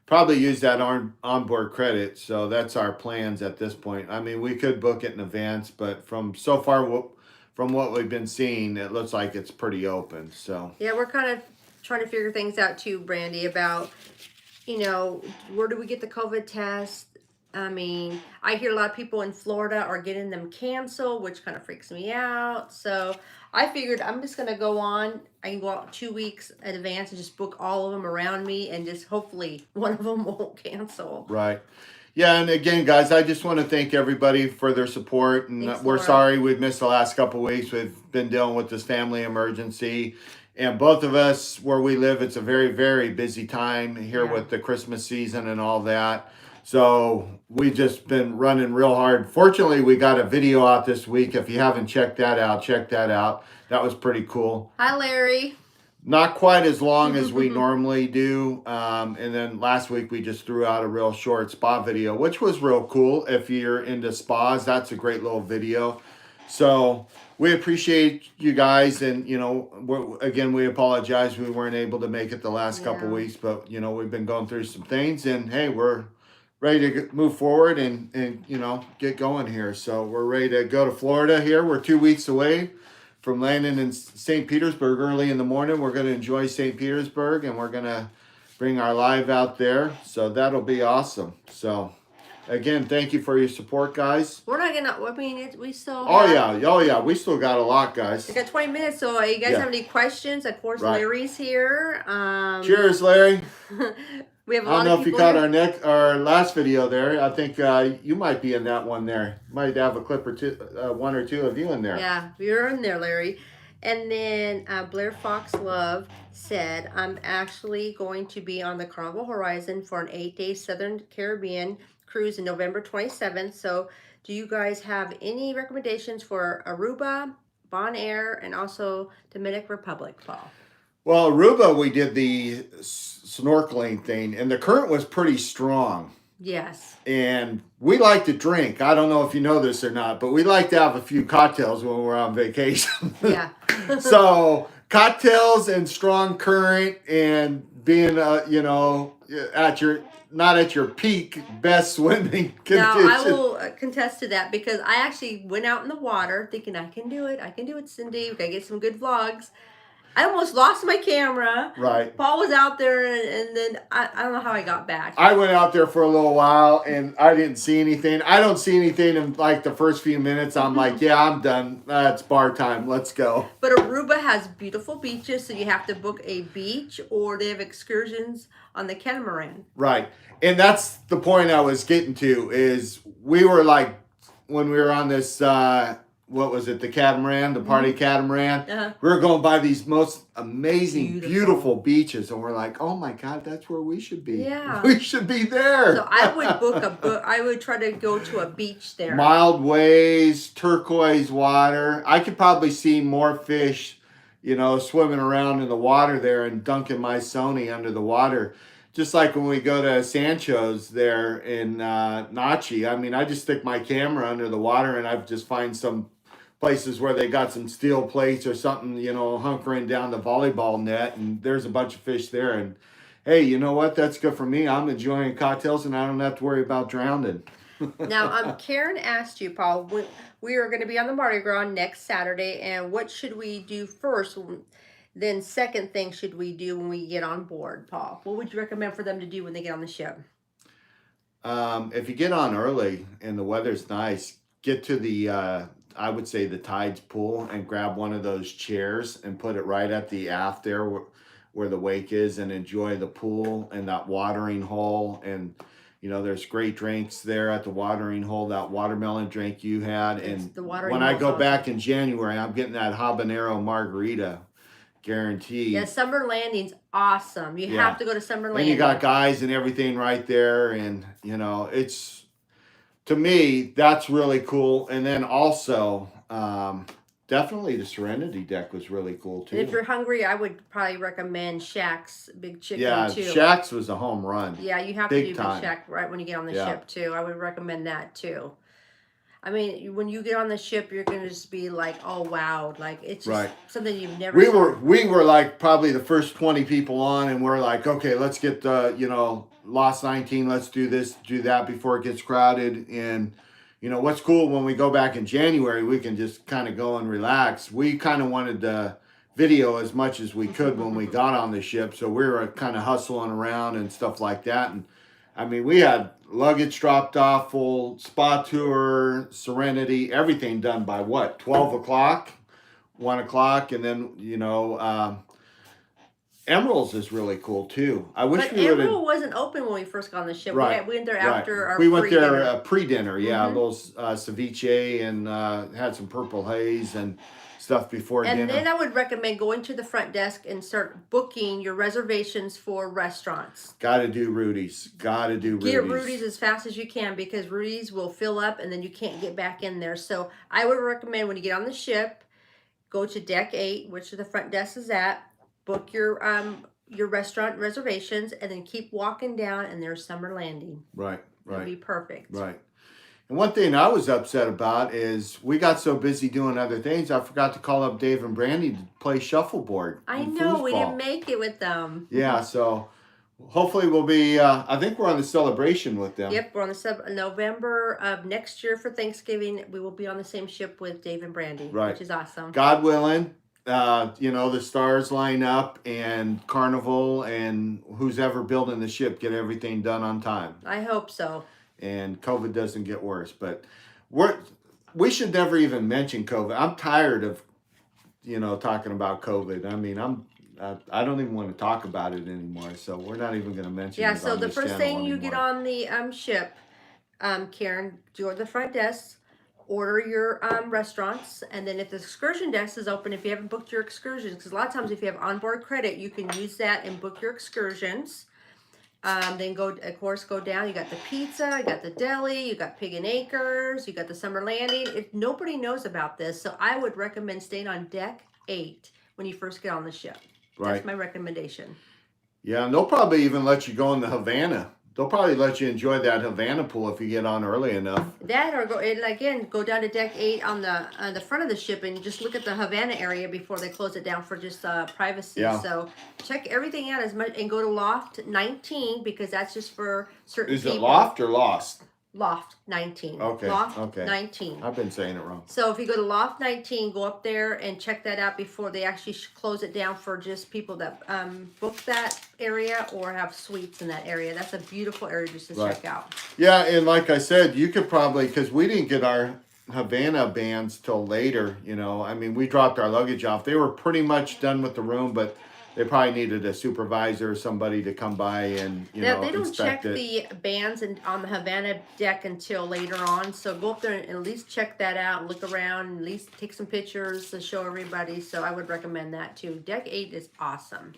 Probably use that onboard credit. So that's our plans at this point. I mean, we could book it in advance, but from what we've been seeing, it looks like it's pretty open. So yeah, we're kind of trying to figure things out too, Brandy, about, where do we get the COVID test? I mean, I hear a lot of people in Florida are getting them canceled, which kind of freaks me out. So I figured I'm just going to go on. I can go out 2 weeks in advance and just book all of them around me, and just hopefully one of them won't cancel. Right. Yeah, and again, guys, I just want to thank everybody for their support. And Thanks, we're Laura. sorry we've missed the last couple of weeks. We've been dealing with this family emergency. And both of us, where we live, it's a very, very busy time here with the Christmas season and all that. So we've just been running real hard. Fortunately, we got a video out this week. If you haven't checked that out, check that out. That was pretty cool. Hi, Larry. Not quite as long as we normally do. And then last week we just threw out a real short spa video, which was real cool. If you're into spas, that's a great little video. So we appreciate you guys. And, again, we apologize we weren't able to make it the last couple weeks. But, we've been going through some things. And, hey, we're ready to move forward and get going here. So we're ready to go to Florida here. We're 2 weeks away from landing in St. Petersburg early in the morning. We're going to enjoy St. Petersburg, and we're going to bring our live out there. So that'll be awesome. So again, thank you for your support, guys. We're not gonna. I mean, we still. Oh yeah, we still got a lot, guys. We got 20 minutes. So, you guys have any questions? Of course, Larry's here. Cheers, Larry. We have a I lot don't know of if you people caught our last video there. I think you might be in that one there. Might have a clip or two, one or two of you in there. Yeah, you're in there, Larry. And then Blair Fox Love said, I'm actually going to be on the Carnival Horizon for an 8-day Southern Caribbean cruise in November 27th. So do you guys have any recommendations for Aruba, Bonaire, and also Dominican Republic, Paul? Well, Aruba, we did the snorkeling thing, and the current was pretty strong. Yes. And we like to drink. I don't know if you know this or not, but we like to have a few cocktails when we're on vacation. Yeah. So cocktails and strong current and being, not at your peak best swimming condition. Now, I will contest to that, because I actually went out in the water thinking I can do it, Cindy. We gotta get some good vlogs. I almost lost my camera. Right. Paul was out there, and then I don't know how I got back. I went out there for a little while and I didn't see anything. I don't see anything in like the first few minutes. I'm like, yeah, I'm done. It's bar time. Let's go. But Aruba has beautiful beaches, so you have to book a beach, or they have excursions on the catamaran. Right. And that's the point I was getting to is we were like, when we were on this, what was it, the catamaran, the party catamaran, we were going by these most amazing, beautiful beaches. And we're like, oh my God, that's where we should be. Yeah. We should be there. So I would I would try to go to a beach there. Mild waves, turquoise water. I could probably see more fish, swimming around in the water there and dunking my Sony under the water. Just like when we go to Sancho's there in Nachi. I mean, I just stick my camera under the water and I just find some places where they got some steel plates or something, hunkering down the volleyball net, and there's a bunch of fish there. And hey, you know what? That's good for me. I'm enjoying cocktails and I don't have to worry about drowning. Now, Karen asked you, Paul, we are going to be on the Mardi Gras next Saturday, and what should we do first? Then second thing should we do when we get on board, Paul? What would you recommend for them to do when they get on the ship? If you get on early and the weather's nice, get to the, I would say the Tides pool and grab one of those chairs and put it right at the aft there where the wake is, and enjoy the pool and that watering hole. And there's great drinks there at the watering hole. That watermelon drink you had, and when I go back in January, I'm getting that habanero margarita, guaranteed. Yeah, Summer Landing's awesome. You have to go to Summer Landing. And you got guys and everything right there, and it's, to me, that's really cool. And then also, definitely the Serenity deck was really cool too. And if you're hungry, I would probably recommend Shaq's Big Chicken too. Yeah, Shaq's was a home run. Yeah, you have to do Big Shack right when you get on the ship too. I would recommend that too. I mean, when you get on the ship, you're gonna just be like, "Oh wow!" Like it's just something you've never. We were like probably the first 20 people on, and we're like, "Okay, let's get the Lost 19. Let's do this, do that before it gets crowded." And what's cool when we go back in January, we can just kind of go and relax. We kind of wanted to video as much as we could when we got on the ship, so we were kind of hustling around and stuff like that. And I mean, we had luggage dropped off, full spa tour, Serenity, everything done by 12 o'clock, 1 o'clock, and then Emerald's is really cool too. I wish but we would. Emerald wasn't open when we first got on the ship. Right. We went there after our. We went pre-dinner. there pre-dinner. Yeah, those ceviche and had some purple haze and stuff before dinner. And then I would recommend going to the front desk and start booking your reservations for restaurants. Got to do Rudy's. Get Rudy's as fast as you can, because Rudy's will fill up and then you can't get back in there. So I would recommend when you get on the ship, go to deck 8, which the front desk is at. Book your restaurant reservations, and then keep walking down, and there's Summer Landing. Right. It'll be perfect. Right. And one thing I was upset about is we got so busy doing other things, I forgot to call up Dave and Brandy to play shuffleboard. I know, we didn't make it with them. Yeah, so hopefully we'll be, I think we're on the celebration with them. Yep, we're on the November of next year for Thanksgiving. We will be on the same ship with Dave and Brandy, which is awesome. God willing. The stars line up, and Carnival and who's ever building the ship get everything done on time. I hope so. And COVID doesn't get worse, but we should never even mention COVID. I'm tired of, talking about COVID. I mean, I don't even want to talk about it anymore. So we're not even going to mention it. Yeah. So the first thing you get on the ship, Karen, go to the front desk. Order your restaurants, and then if the excursion desk is open, if you haven't booked your excursions, because a lot of times if you have onboard credit, you can use that and book your excursions. Then go down. You got the pizza, you got the deli, you got Pig and Acres, you got the Summer Landing. If nobody knows about this, so I would recommend staying on deck 8 when you first get on the ship. Right. That's my recommendation. Yeah, and they'll probably even let you go in the Havana. They'll probably let you enjoy that Havana pool if you get on early enough. That, or go down to deck 8 on the front of the ship and just look at the Havana area before they close it down for just privacy. Yeah. So check everything out as much, and go to Loft 19, because that's just for certain people. Is it Loft or Lost? Loft 19. Okay. Loft Okay. 19. I've been saying it wrong. So if you go to Loft 19, go up there and check that out before they actually close it down for just people that book that area or have suites in that area. That's a beautiful area just to Right. check out. Yeah, and like I said, you could probably, because we didn't get our Havana bands till later. I mean, we dropped our luggage off. They were pretty much done with the room, but they probably needed a supervisor or somebody to come by and Yeah, they don't check inspect it. the bands on the Havana deck until later on. So go up there and at least check that out and look around and at least take some pictures to show everybody. So I would recommend that too. Deck 8 is awesome.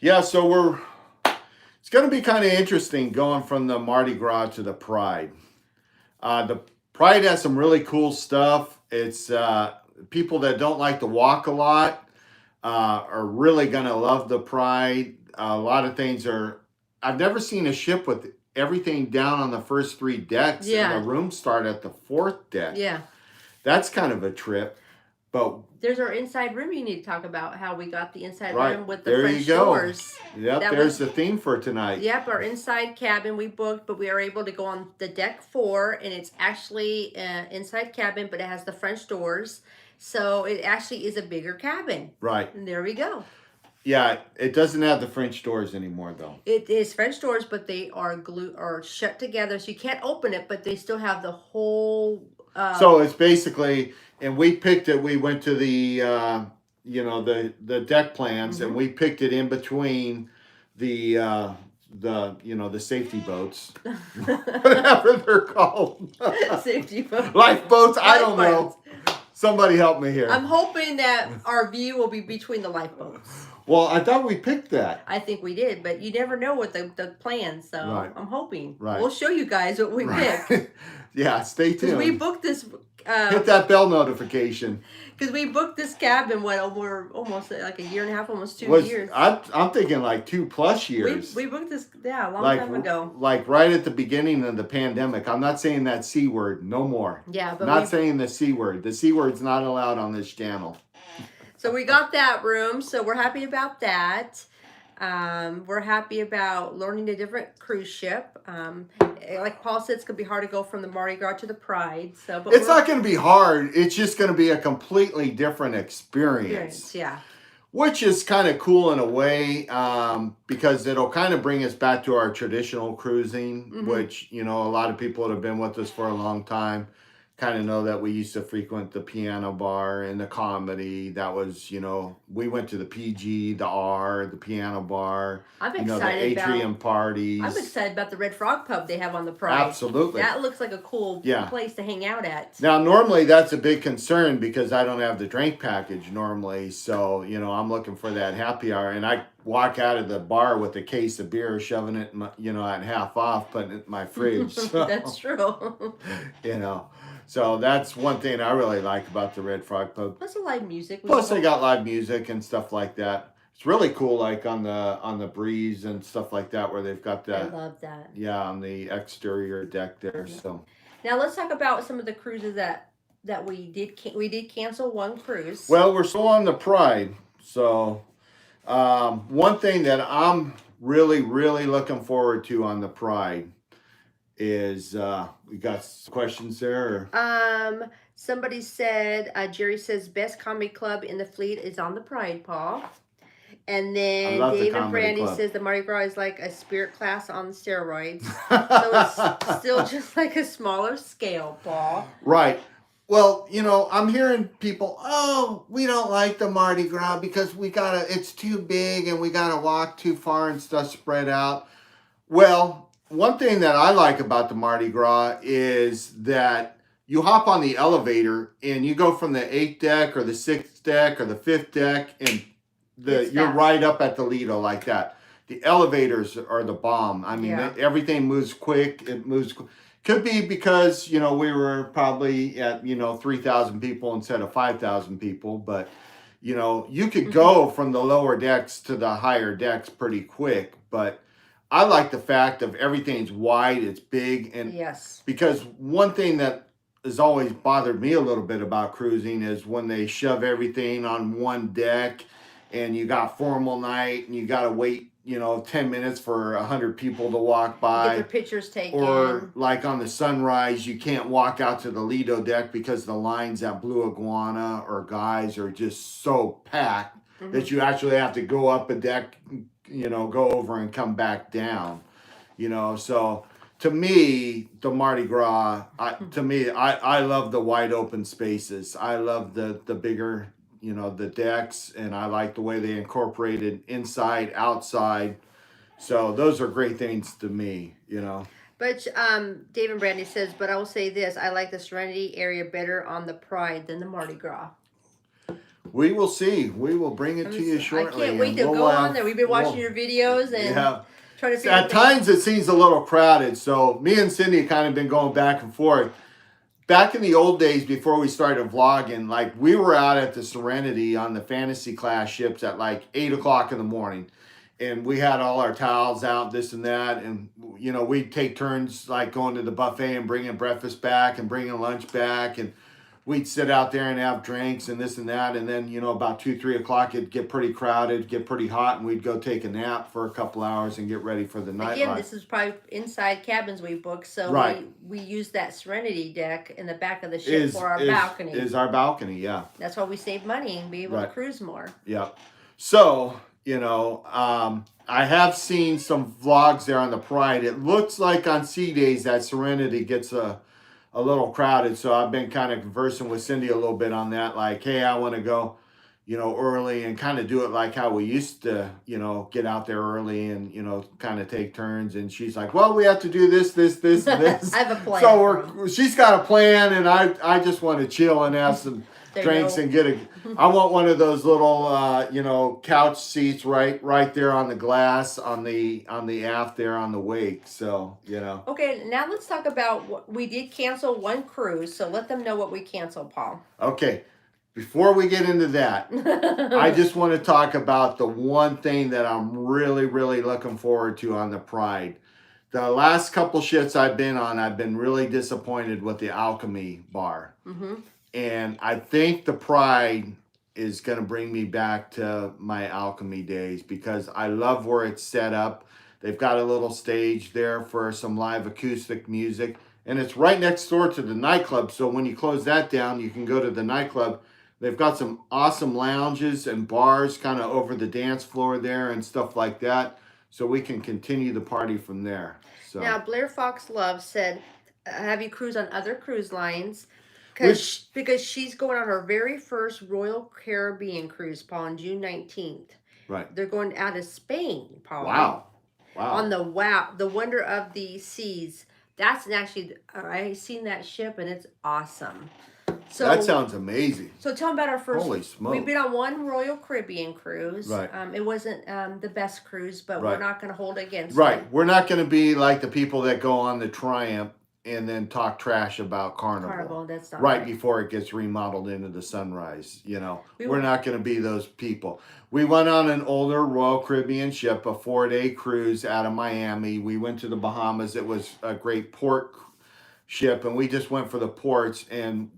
Yeah, so it's going to be kind of interesting going from the Mardi Gras to the Pride. The Pride has some really cool stuff. It's people that don't like to walk a lot are really going to love the Pride. A lot of things are. I've never seen a ship with everything down on the first 3 decks, Yeah. and the rooms start at the 4th deck. Yeah. That's kind of a trip. But there's our inside room you need to talk about, how we got the inside Right. room with the There French you go. doors. Yep, That there's was- the theme for tonight. Yep, our inside cabin we booked, but we are able to go on the deck 4, and it's actually an inside cabin, but it has the French doors. So it actually is a bigger cabin. Right. And there we go. Yeah, it doesn't have the French doors anymore, though. It is French doors, but they are glued or shut together, so you can't open it, but they still have the whole. So it's basically, and we picked it. We went to the the deck plans, and we picked it in between the the safety boats, whatever they're called, safety boat. lifeboats. I don't Lifeboats. know. Somebody help me here. I'm hoping that our view will be between the lifeboats. Well, I thought we picked that. I think we did, but you never know with the plans, so Right. I'm hoping. Right. We'll show you guys what we picked. Yeah, stay Because tuned. we booked this. Hit that bell notification. Because we booked this cabin we're almost like a year and a half, almost 2 years. I'm thinking like 2+ years. We booked this a long like time ago. like right at the beginning of the pandemic. I'm not saying that C word no more. Yeah, but Not saying the C word. The C word's not allowed on this channel. so we got that room, so we're happy about that. We're happy about learning a different cruise ship. Like Paul said, it's gonna be hard to go from the Mardi Gras to the Pride. So, but It's not going to be hard. It's just going to be a completely different experience. Yeah. Which is kind of cool in a way, because it'll kind of bring us back to our traditional cruising, which, a lot of people that have been with us for a long time kind of know that we used to frequent the piano bar and the comedy. That was, we went to the PG, the R, the piano bar, I'm the excited atrium parties. I'm excited about the Red Frog Pub they have on the Pride. Absolutely. That looks like a cool Yeah. place to hang out at. Now, normally that's a big concern because I don't have the drink package normally. So, I'm looking for that happy hour. And I walk out of the bar with a case of beer, shoving it, at half off, putting it in my fridge. So, That's true. So that's one thing I really like about the Red Frog Pub. Plus the live music. Plus they got live music and stuff like that. It's really cool, like on the breeze and stuff like that, where they've got I that. love that. Yeah, on the exterior deck there. So Now let's talk about some of the cruises that we did. We did cancel one cruise. well, we're still on the Pride. So one thing that I'm really, really looking forward to on the Pride is we got questions there. Somebody said, Jerry says, best comedy club in the fleet is on the Pride, Paul. And then I love the David comedy Brandy club. says the Mardi Gras is like a spirit class on steroids. So it's still just like a smaller scale, Paul. Right. Well, I'm hearing people, oh, we don't like the Mardi Gras because it's too big and we gotta walk too far and stuff spread out. Well, one thing that I like about the Mardi Gras is that you hop on the elevator and you go from the 8th deck or the 6th deck or the 5th deck and It's you're fast. right up at the Lido like that. The elevators are the bomb. I mean, Yeah. everything moves quick. It moves Could be because, we were probably at, 3,000 people instead of 5,000 people. But, you could go from the lower decks to the higher decks pretty quick. But I like the fact of everything's wide, it's big. And Yes. because one thing that has always bothered me a little bit about cruising is when they shove everything on one deck and you got formal night and you got to wait, 10 minutes for 100 people to walk Get by. their pictures taken. Or like on the sunrise, you can't walk out to the Lido deck because the lines at Blue Iguana or Guys are just so packed that you actually have to go up a deck, go over and come back down. So to me, the Mardi Gras, I love the wide open spaces. I love the bigger, the decks, and I like the way they incorporated inside, outside. So those are great things to me. But David Brandy says, but I will say this: I like the Serenity area better on the Pride than the Mardi Gras. We will see. We will bring it to you shortly. I can't wait to go on there. We've been watching your videos and trying to figure at times it seems a little crowded. So me and Cindy kind of been going back and forth. Back in the old days before we started vlogging, like we were out at the Serenity on the fantasy class ships at like 8 o'clock in the morning. And we had all our towels out, this and that. And, we'd take turns like going to the buffet and bringing breakfast back and bringing lunch back. And we'd sit out there and have drinks and this and that. And then, about 2, 3 o'clock, it'd get pretty crowded, get pretty hot. And we'd go take a nap for a couple hours and get ready for the night. Again, this is probably inside cabins we booked. So we use that Serenity deck in the back of the ship for our balcony. Is our balcony, yeah. That's why we save money and be able to cruise more. Yeah. So, I have seen some vlogs there on the Pride. It looks like on sea days that Serenity gets a little crowded. So I've been kind of conversing with Cindy a little bit on that. Like, hey, I want to go, early and kind of do it like how we used to, get out there early and, kind of take turns. And she's like, well, we have to do this, and this. I have a plan. So she's got a plan, and I just want to chill and have some drinks and I want one of those little couch seats right there on the glass on the aft there on the wake. So okay, now let's talk about what we did cancel one cruise, so let them know what we canceled, Paul. Okay, before we get into that, I just want to talk about the one thing that I'm really looking forward to on the Pride. The last couple ships I've been on, I've been really disappointed with the Alchemy bar. And I think the Pride is going to bring me back to my Alchemy days because I love where it's set up. They've got a little stage there for some live acoustic music. And it's right next door to the nightclub. So when you close that down, you can go to the nightclub. They've got some awesome lounges and bars kind of over the dance floor there and stuff like that. So we can continue the party from there. So now, Blair Fox Love said, have you cruised on other cruise lines? Because she's going on her very first Royal Caribbean cruise, Paul, on June 19th. Right. They're going out of Spain, Paul. Wow. On the Wonder of the Seas. That's actually, I've seen that ship and it's awesome. So that sounds amazing. So tell them about our first. Holy smokes. We've been on one Royal Caribbean cruise. Right. It wasn't the best cruise, but we're not going to hold it against Right. it. We're not going to be like the people that go on the Triumph and then talk trash about Carnival. That's not right before it gets remodeled into the Sunrise. We're not going to be those people. We went on an older Royal Caribbean ship, a 4-day cruise out of Miami. We went to the Bahamas. It was a great port ship, and we just went for the ports. And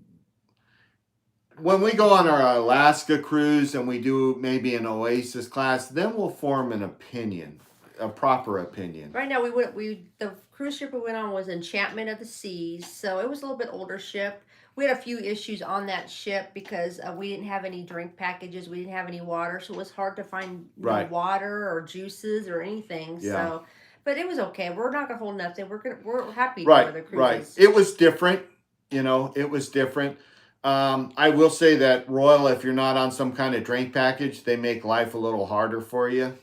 when we go on our Alaska cruise and we do maybe an Oasis class, then we'll form an opinion, a proper opinion. Right now, the cruise ship we went on was Enchantment of the Seas, so it was a little bit older ship. We had a few issues on that ship because we didn't have any drink packages, we didn't have any water, so it was hard to find water or juices or anything. Yeah. So, but it was okay. We're not gonna hold nothing. We're happy for the cruises. Right. It was different. It was different. I will say that Royal, if you're not on some kind of drink package, they make life a little harder for you.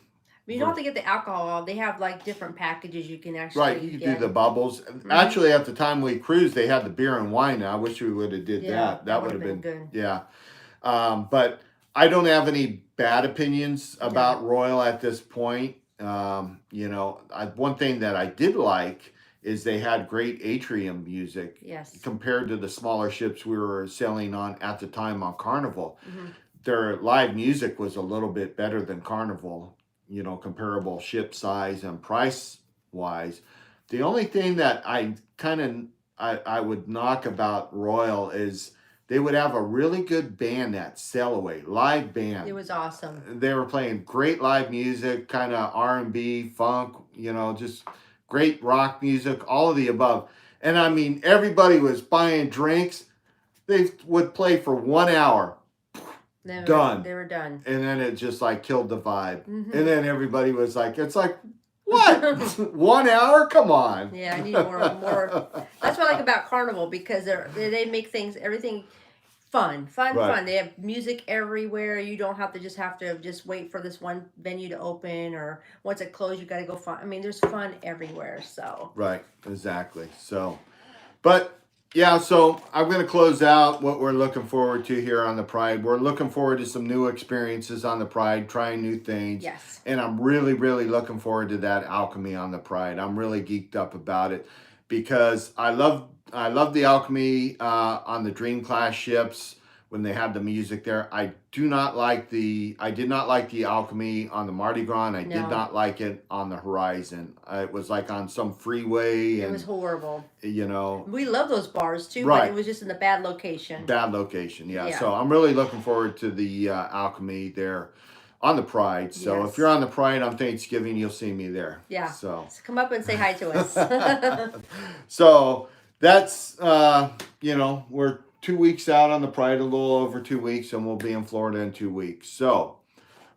You don't have to get the alcohol. They have like different packages you can actually you can do the bubbles. Actually, at the time we cruised, they had the beer and wine. I wish we would have did that. That would have been good. Yeah. But I don't have any bad opinions about Royal at this point. One thing that I did like is they had great atrium music. Yes. Compared to the smaller ships we were sailing on at the time on Carnival. Their live music was a little bit better than Carnival. Comparable ship size and price wise. The only thing that I would knock about Royal is they would have a really good band at Sail Away, live band. It was awesome. They were playing great live music, kind of R&B, funk, just great rock music, all of the above. And I mean, everybody was buying drinks. They would play for 1 hour. Done. They were done. And then it just like killed the vibe. Mm-hmm. And then everybody was like, it's like, what? 1 hour? Come on. Yeah, I need more. That's what I like about Carnival, because they make everything fun. Right. They have music everywhere. You don't have to just wait for this one venue to open, or once it closed, you got to go find. I mean, there's fun everywhere. So Right, exactly. So, but yeah, so I'm going to close out what we're looking forward to here on the Pride. We're looking forward to some new experiences on the Pride, trying new things. yes, And I'm really, really looking forward to that alchemy on the Pride. I'm really geeked up about it because I love the alchemy on the Dream class ships when they have the music there. I did not like the alchemy on the Mardi Gras, and I did No. not like it on the Horizon. It was like on some freeway. it was horrible. We love those bars too, Right. but it was just in a bad location. Bad location, yeah. Yeah. So I'm really looking forward to the alchemy there on the Pride. So Yes. if you're on the Pride on Thanksgiving, you'll see me there. Yeah. So come up and say hi to us. so that's we're 2 weeks out on the Pride, a little over 2 weeks, and we'll be in Florida in 2 weeks. So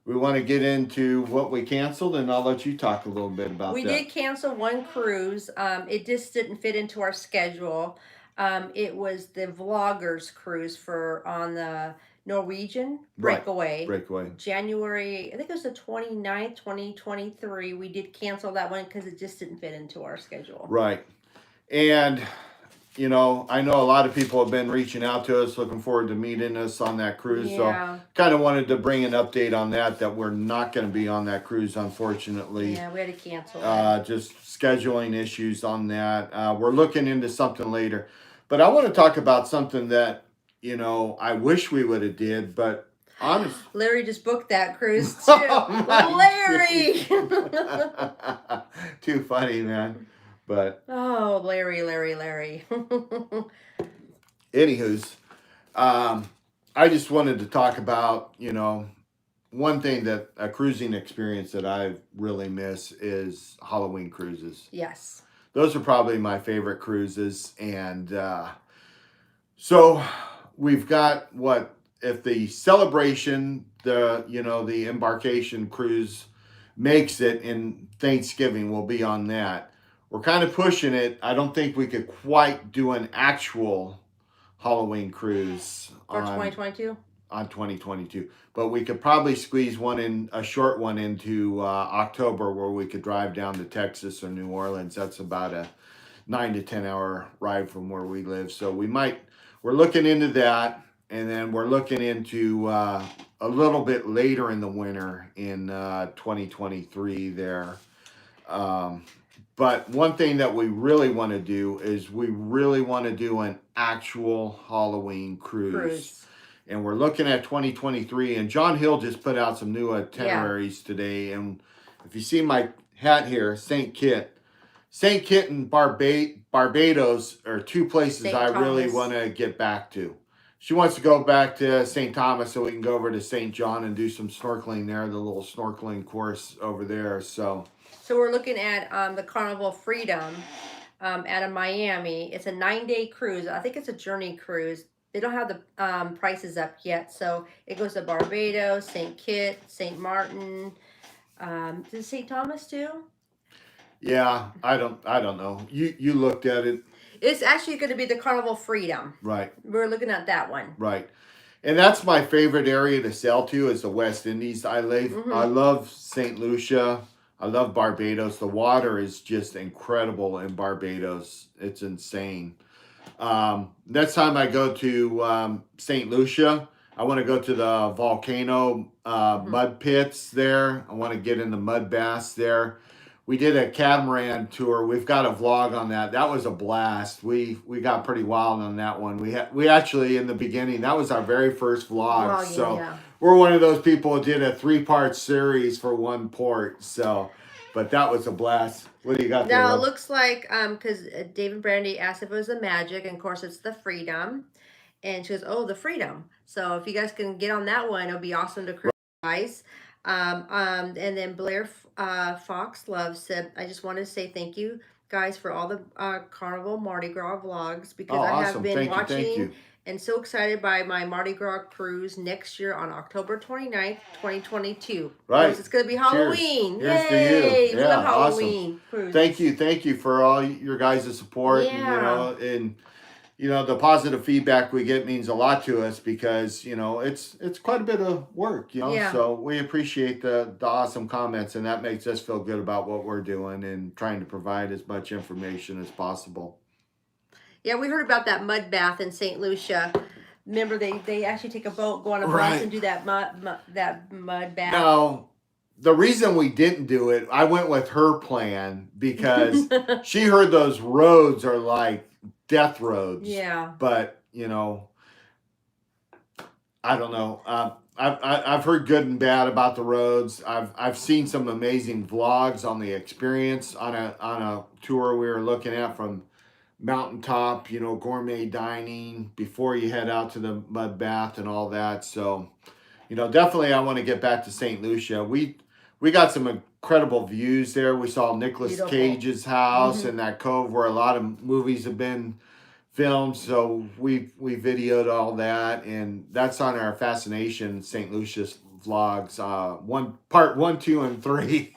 we want to get into what we canceled, and I'll let you talk a little bit about We that. did cancel one cruise. It just didn't fit into our schedule. It was the Vloggers cruise on the Norwegian Right. Breakaway. Breakaway. January, I think it was the 29th, 2023. We did cancel that one because it just didn't fit into our schedule. Right. And I know a lot of people have been reaching out to us, looking forward to meeting us on that cruise. Yeah. So kind of wanted to bring an update on that we're not going to be on that cruise, unfortunately. Yeah, we had to cancel it. Just scheduling issues on that. We're looking into something later. But I want to talk about something that, I wish we would have did, but honestly. Larry just booked that cruise too. Oh, Larry! Too funny, man. But oh, Larry. anywho's, I just wanted to talk about, one thing that a cruising experience that I really miss is Halloween cruises. Yes. Those are probably my favorite cruises. And so we've got if the celebration, the embarkation cruise makes it in Thanksgiving, we'll be on that. We're kind of pushing it. I don't think we could quite do an actual Halloween cruise For 2022? On 2022. But we could probably squeeze a short one into October, where we could drive down to Texas or New Orleans. That's about a 9 to 10 hour ride from where we live. So we're looking into that. And then we're looking into a little bit later in the winter in 2023 there. But one thing that we really want to do is we really want to do an actual Halloween cruise. And we're looking at 2023. And John Hill just put out some new itineraries today. And if you see my hat here, St. Kitts. St. Kitts and Barbados are two places St. I really Thomas. want to get back to. She wants to go back to St. Thomas so we can go over to St. John and do some snorkeling there, the little snorkeling course over there. So we're looking at the Carnival Freedom out of Miami. It's a 9-day cruise. I think it's a journey cruise. They don't have the prices up yet. So it goes to Barbados, St. Kitts, St. Martin. Is it St. Thomas too? Yeah, I don't know. You looked at it. It's actually going to be the Carnival Freedom. Right. We're looking at that one. Right. And that's my favorite area to sail to is the West Indies. I love St. Lucia. I love Barbados. The water is just incredible in Barbados. It's insane. Next time I go to St. Lucia, I want to go to the volcano mud pits there. I want to get in the mud baths there. We did a catamaran tour. We've got a vlog on that. That was a blast. We got pretty wild on that one. We actually, in the beginning, that was our very first vlog. We're one of those people who did a 3-part series for one port. So, but that was a blast. What do you got there? Now, it looks like, because David Brandy asked if it was the Magic, and of course it's the Freedom. And she goes, "Oh, the Freedom." So if you guys can get on that one, it'll be awesome to cruise, guys. And then Blair Fox Love said, "I just want to say thank you, guys, for all the Carnival Mardi Gras vlogs Oh, because I have awesome. been Thank you. Thank watching you. and so excited by my Mardi Gras cruise next year on October 29th, 2022. Of course, Right. it's going to be Cheers. Halloween. Here's to you. Yay! We Yeah, love awesome. Halloween cruises. Thank you. Thank you for all your guys' support, and Yeah. the positive feedback we get means a lot to us because it's quite a bit of work. Yeah. So we appreciate the awesome comments, and that makes us feel good about what we're doing and trying to provide as much information as possible. Yeah, we heard about that mud bath in St. Lucia. Remember, they actually take a boat, go on a bus, Right. and do that mud bath. Now, the reason we didn't do it, I went with her plan because she heard those roads are like death roads. Yeah. But I don't know. I've heard good and bad about the roads. I've seen some amazing vlogs on the experience on a tour we were looking at from mountaintop, gourmet dining before you head out to the mud bath and all that. So, definitely I want to get back to St. Lucia. We got some incredible views there. We saw Nicolas Beautiful. Cage's house in that cove where a lot of movies have been filmed. So we videoed all that, and that's on our Fascination St. Lucia's vlogs. Part 1, 2, and 3.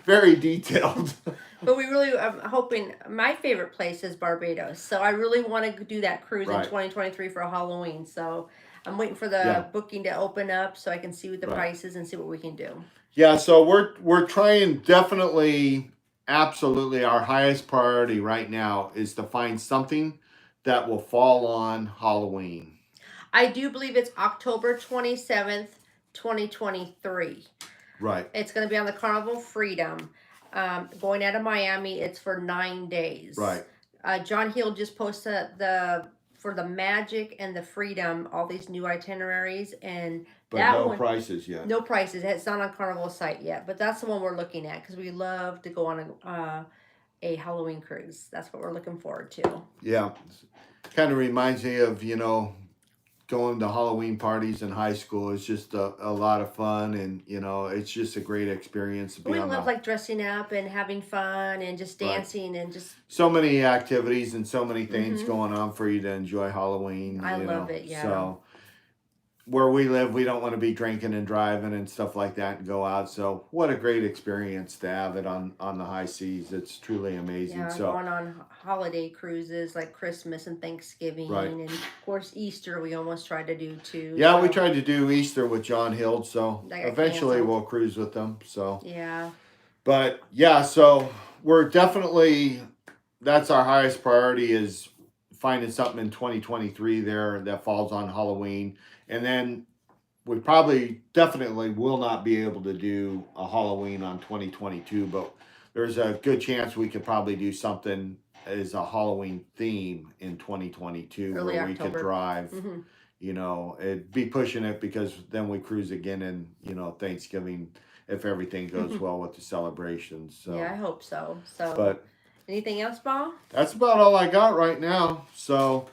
Very detailed. But we really, I'm hoping, my favorite place is Barbados. So I really want to do that cruise in Right. 2023 for Halloween. So I'm waiting for the booking to open up so I can see what the price is and see what we can do. Yeah, so we're trying, definitely, absolutely, our highest priority right now is to find something that will fall on Halloween. I do believe it's October 27th, 2023. Right. It's going to be on the Carnival Freedom. Going out of Miami, it's for 9 days. Right. John Hill just posted for the Magic and the Freedom, all these new itineraries, and But that no one, prices yet. no prices. It's not on Carnival's site yet, but that's the one we're looking at because we love to go on a Halloween cruise. That's what we're looking forward to. Yeah. Kind of reminds me of, going to Halloween parties in high school. It's just a lot of fun, and it's just a great experience to be We on. love like dressing up and having fun and just dancing and just so many activities and so many things going on for you to enjoy Halloween. I love it. Yeah. So where we live, we don't want to be drinking and driving and stuff like that and go out. So what a great experience to have it on the high seas. It's truly amazing. Yeah, So going on holiday cruises like Christmas and Thanksgiving, and of course Easter we almost tried to do too. Yeah, we tried to do Easter with John Hill, so eventually canceled. we'll cruise with them. So yeah, but yeah, so we're definitely, that's our highest priority, is finding something in 2023 there that falls on Halloween. And then we probably definitely will not be able to do a Halloween on 2022, but there's a good chance we could probably do something as a Halloween theme in 2022 Early where we October. could drive. It'd be pushing it because then we cruise again in, Thanksgiving if everything goes well with the celebrations. So yeah, I hope so. So, but anything else, Bob? that's about all I got right now. So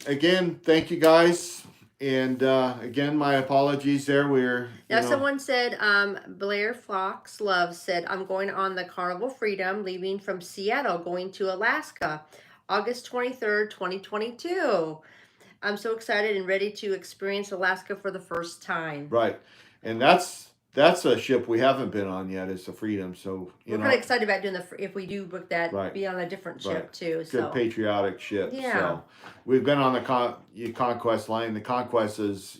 again, thank you guys. And again, my apologies there. Someone said, Blair Fox Love said, I'm going on the Carnival Freedom, leaving from Seattle, going to Alaska, August 23rd, 2022. I'm so excited and ready to experience Alaska for the first time. Right. And that's a ship we haven't been on yet. It's the Freedom. So we're kind of excited about doing if we do book that, be on a different ship too. Good, so patriotic ship. Yeah. So we've been on the Conquest line. The Conquest is,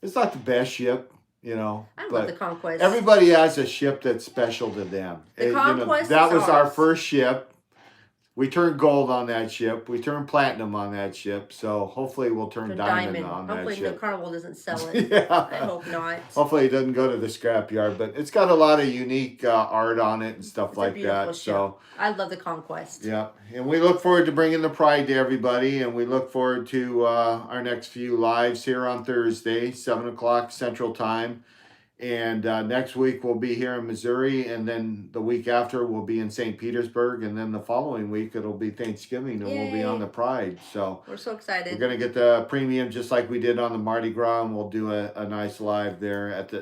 it's not the best ship, I love the Conquest. Everybody has a ship that's special to them. The Conquest that was our first ship. We turned gold on that ship. We turned platinum on that ship. So hopefully we'll turn diamond on that ship. Hopefully the Carnival doesn't sell it. Yeah. I hope not. Hopefully it doesn't go to the scrapyard. But it's got a lot of unique art on it and stuff like that. Ship. So I love the Conquest. Yeah. And we look forward to bringing the pride to everybody. And we look forward to our next few lives here on Thursday, 7 o'clock Central Time. And next week we'll be here in Missouri, and then the week after we'll be in St. Petersburg, and then the following week it'll be Thanksgiving, and we'll be on the Pride. So we're so excited. we're gonna get the premium just like we did on the Mardi Gras, and we'll do a nice live there at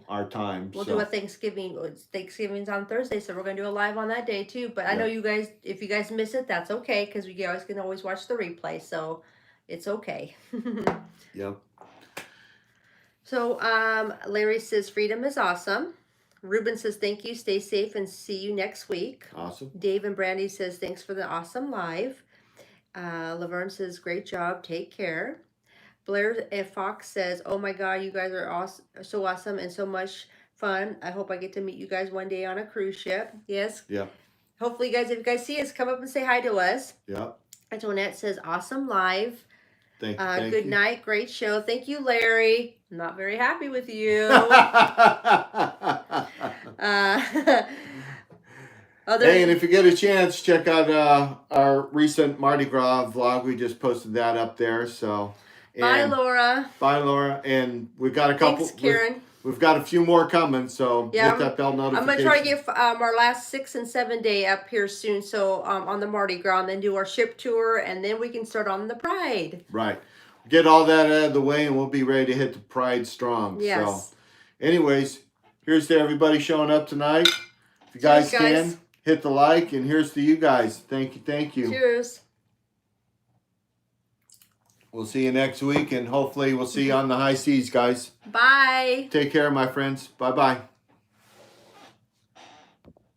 our time. We'll do a Thanksgiving. Thanksgiving's on Thursday, so we're gonna do a live on that day too. But I know you guys, if you guys miss it, that's okay, because you guys can always watch the replay, so it's okay. Yep. So Larry says freedom is awesome. Ruben says thank you, stay safe, and see you next week. Awesome. Dave and Brandy says thanks for the awesome live. Laverne says great job, take care. Blair Fox says, oh my God, you guys are awesome, so awesome and so much fun. I hope I get to meet you guys one day on a cruise ship. Yes. Yeah. Hopefully, you guys, if you guys see us, come up and say hi to us. Yeah. Antoinette says, awesome live. Thank Good night, great show. Thank you, Larry. I'm not very happy with you. Hey, and if you get a chance, check out our recent Mardi Gras vlog. We just posted that up there. So, bye, Laura. Bye, Laura. And we've got a couple. Thanks, Karen. We've got a few more coming. So yeah, hit that bell notification. I'm gonna try to get our last 6 and 7 day up here soon. So on the Mardi Gras, and then do our ship tour, and then we can start on the Pride. Right. Get all that out of the way, and we'll be ready to hit the Pride strong. Yes. So, anyways, here's to everybody showing up tonight. If you guys can, hit the like, and here's to you guys. Thank you, thank you. Cheers. We'll see you next week, and hopefully we'll see you on the high seas, guys. Bye. Take care, my friends. Bye-bye.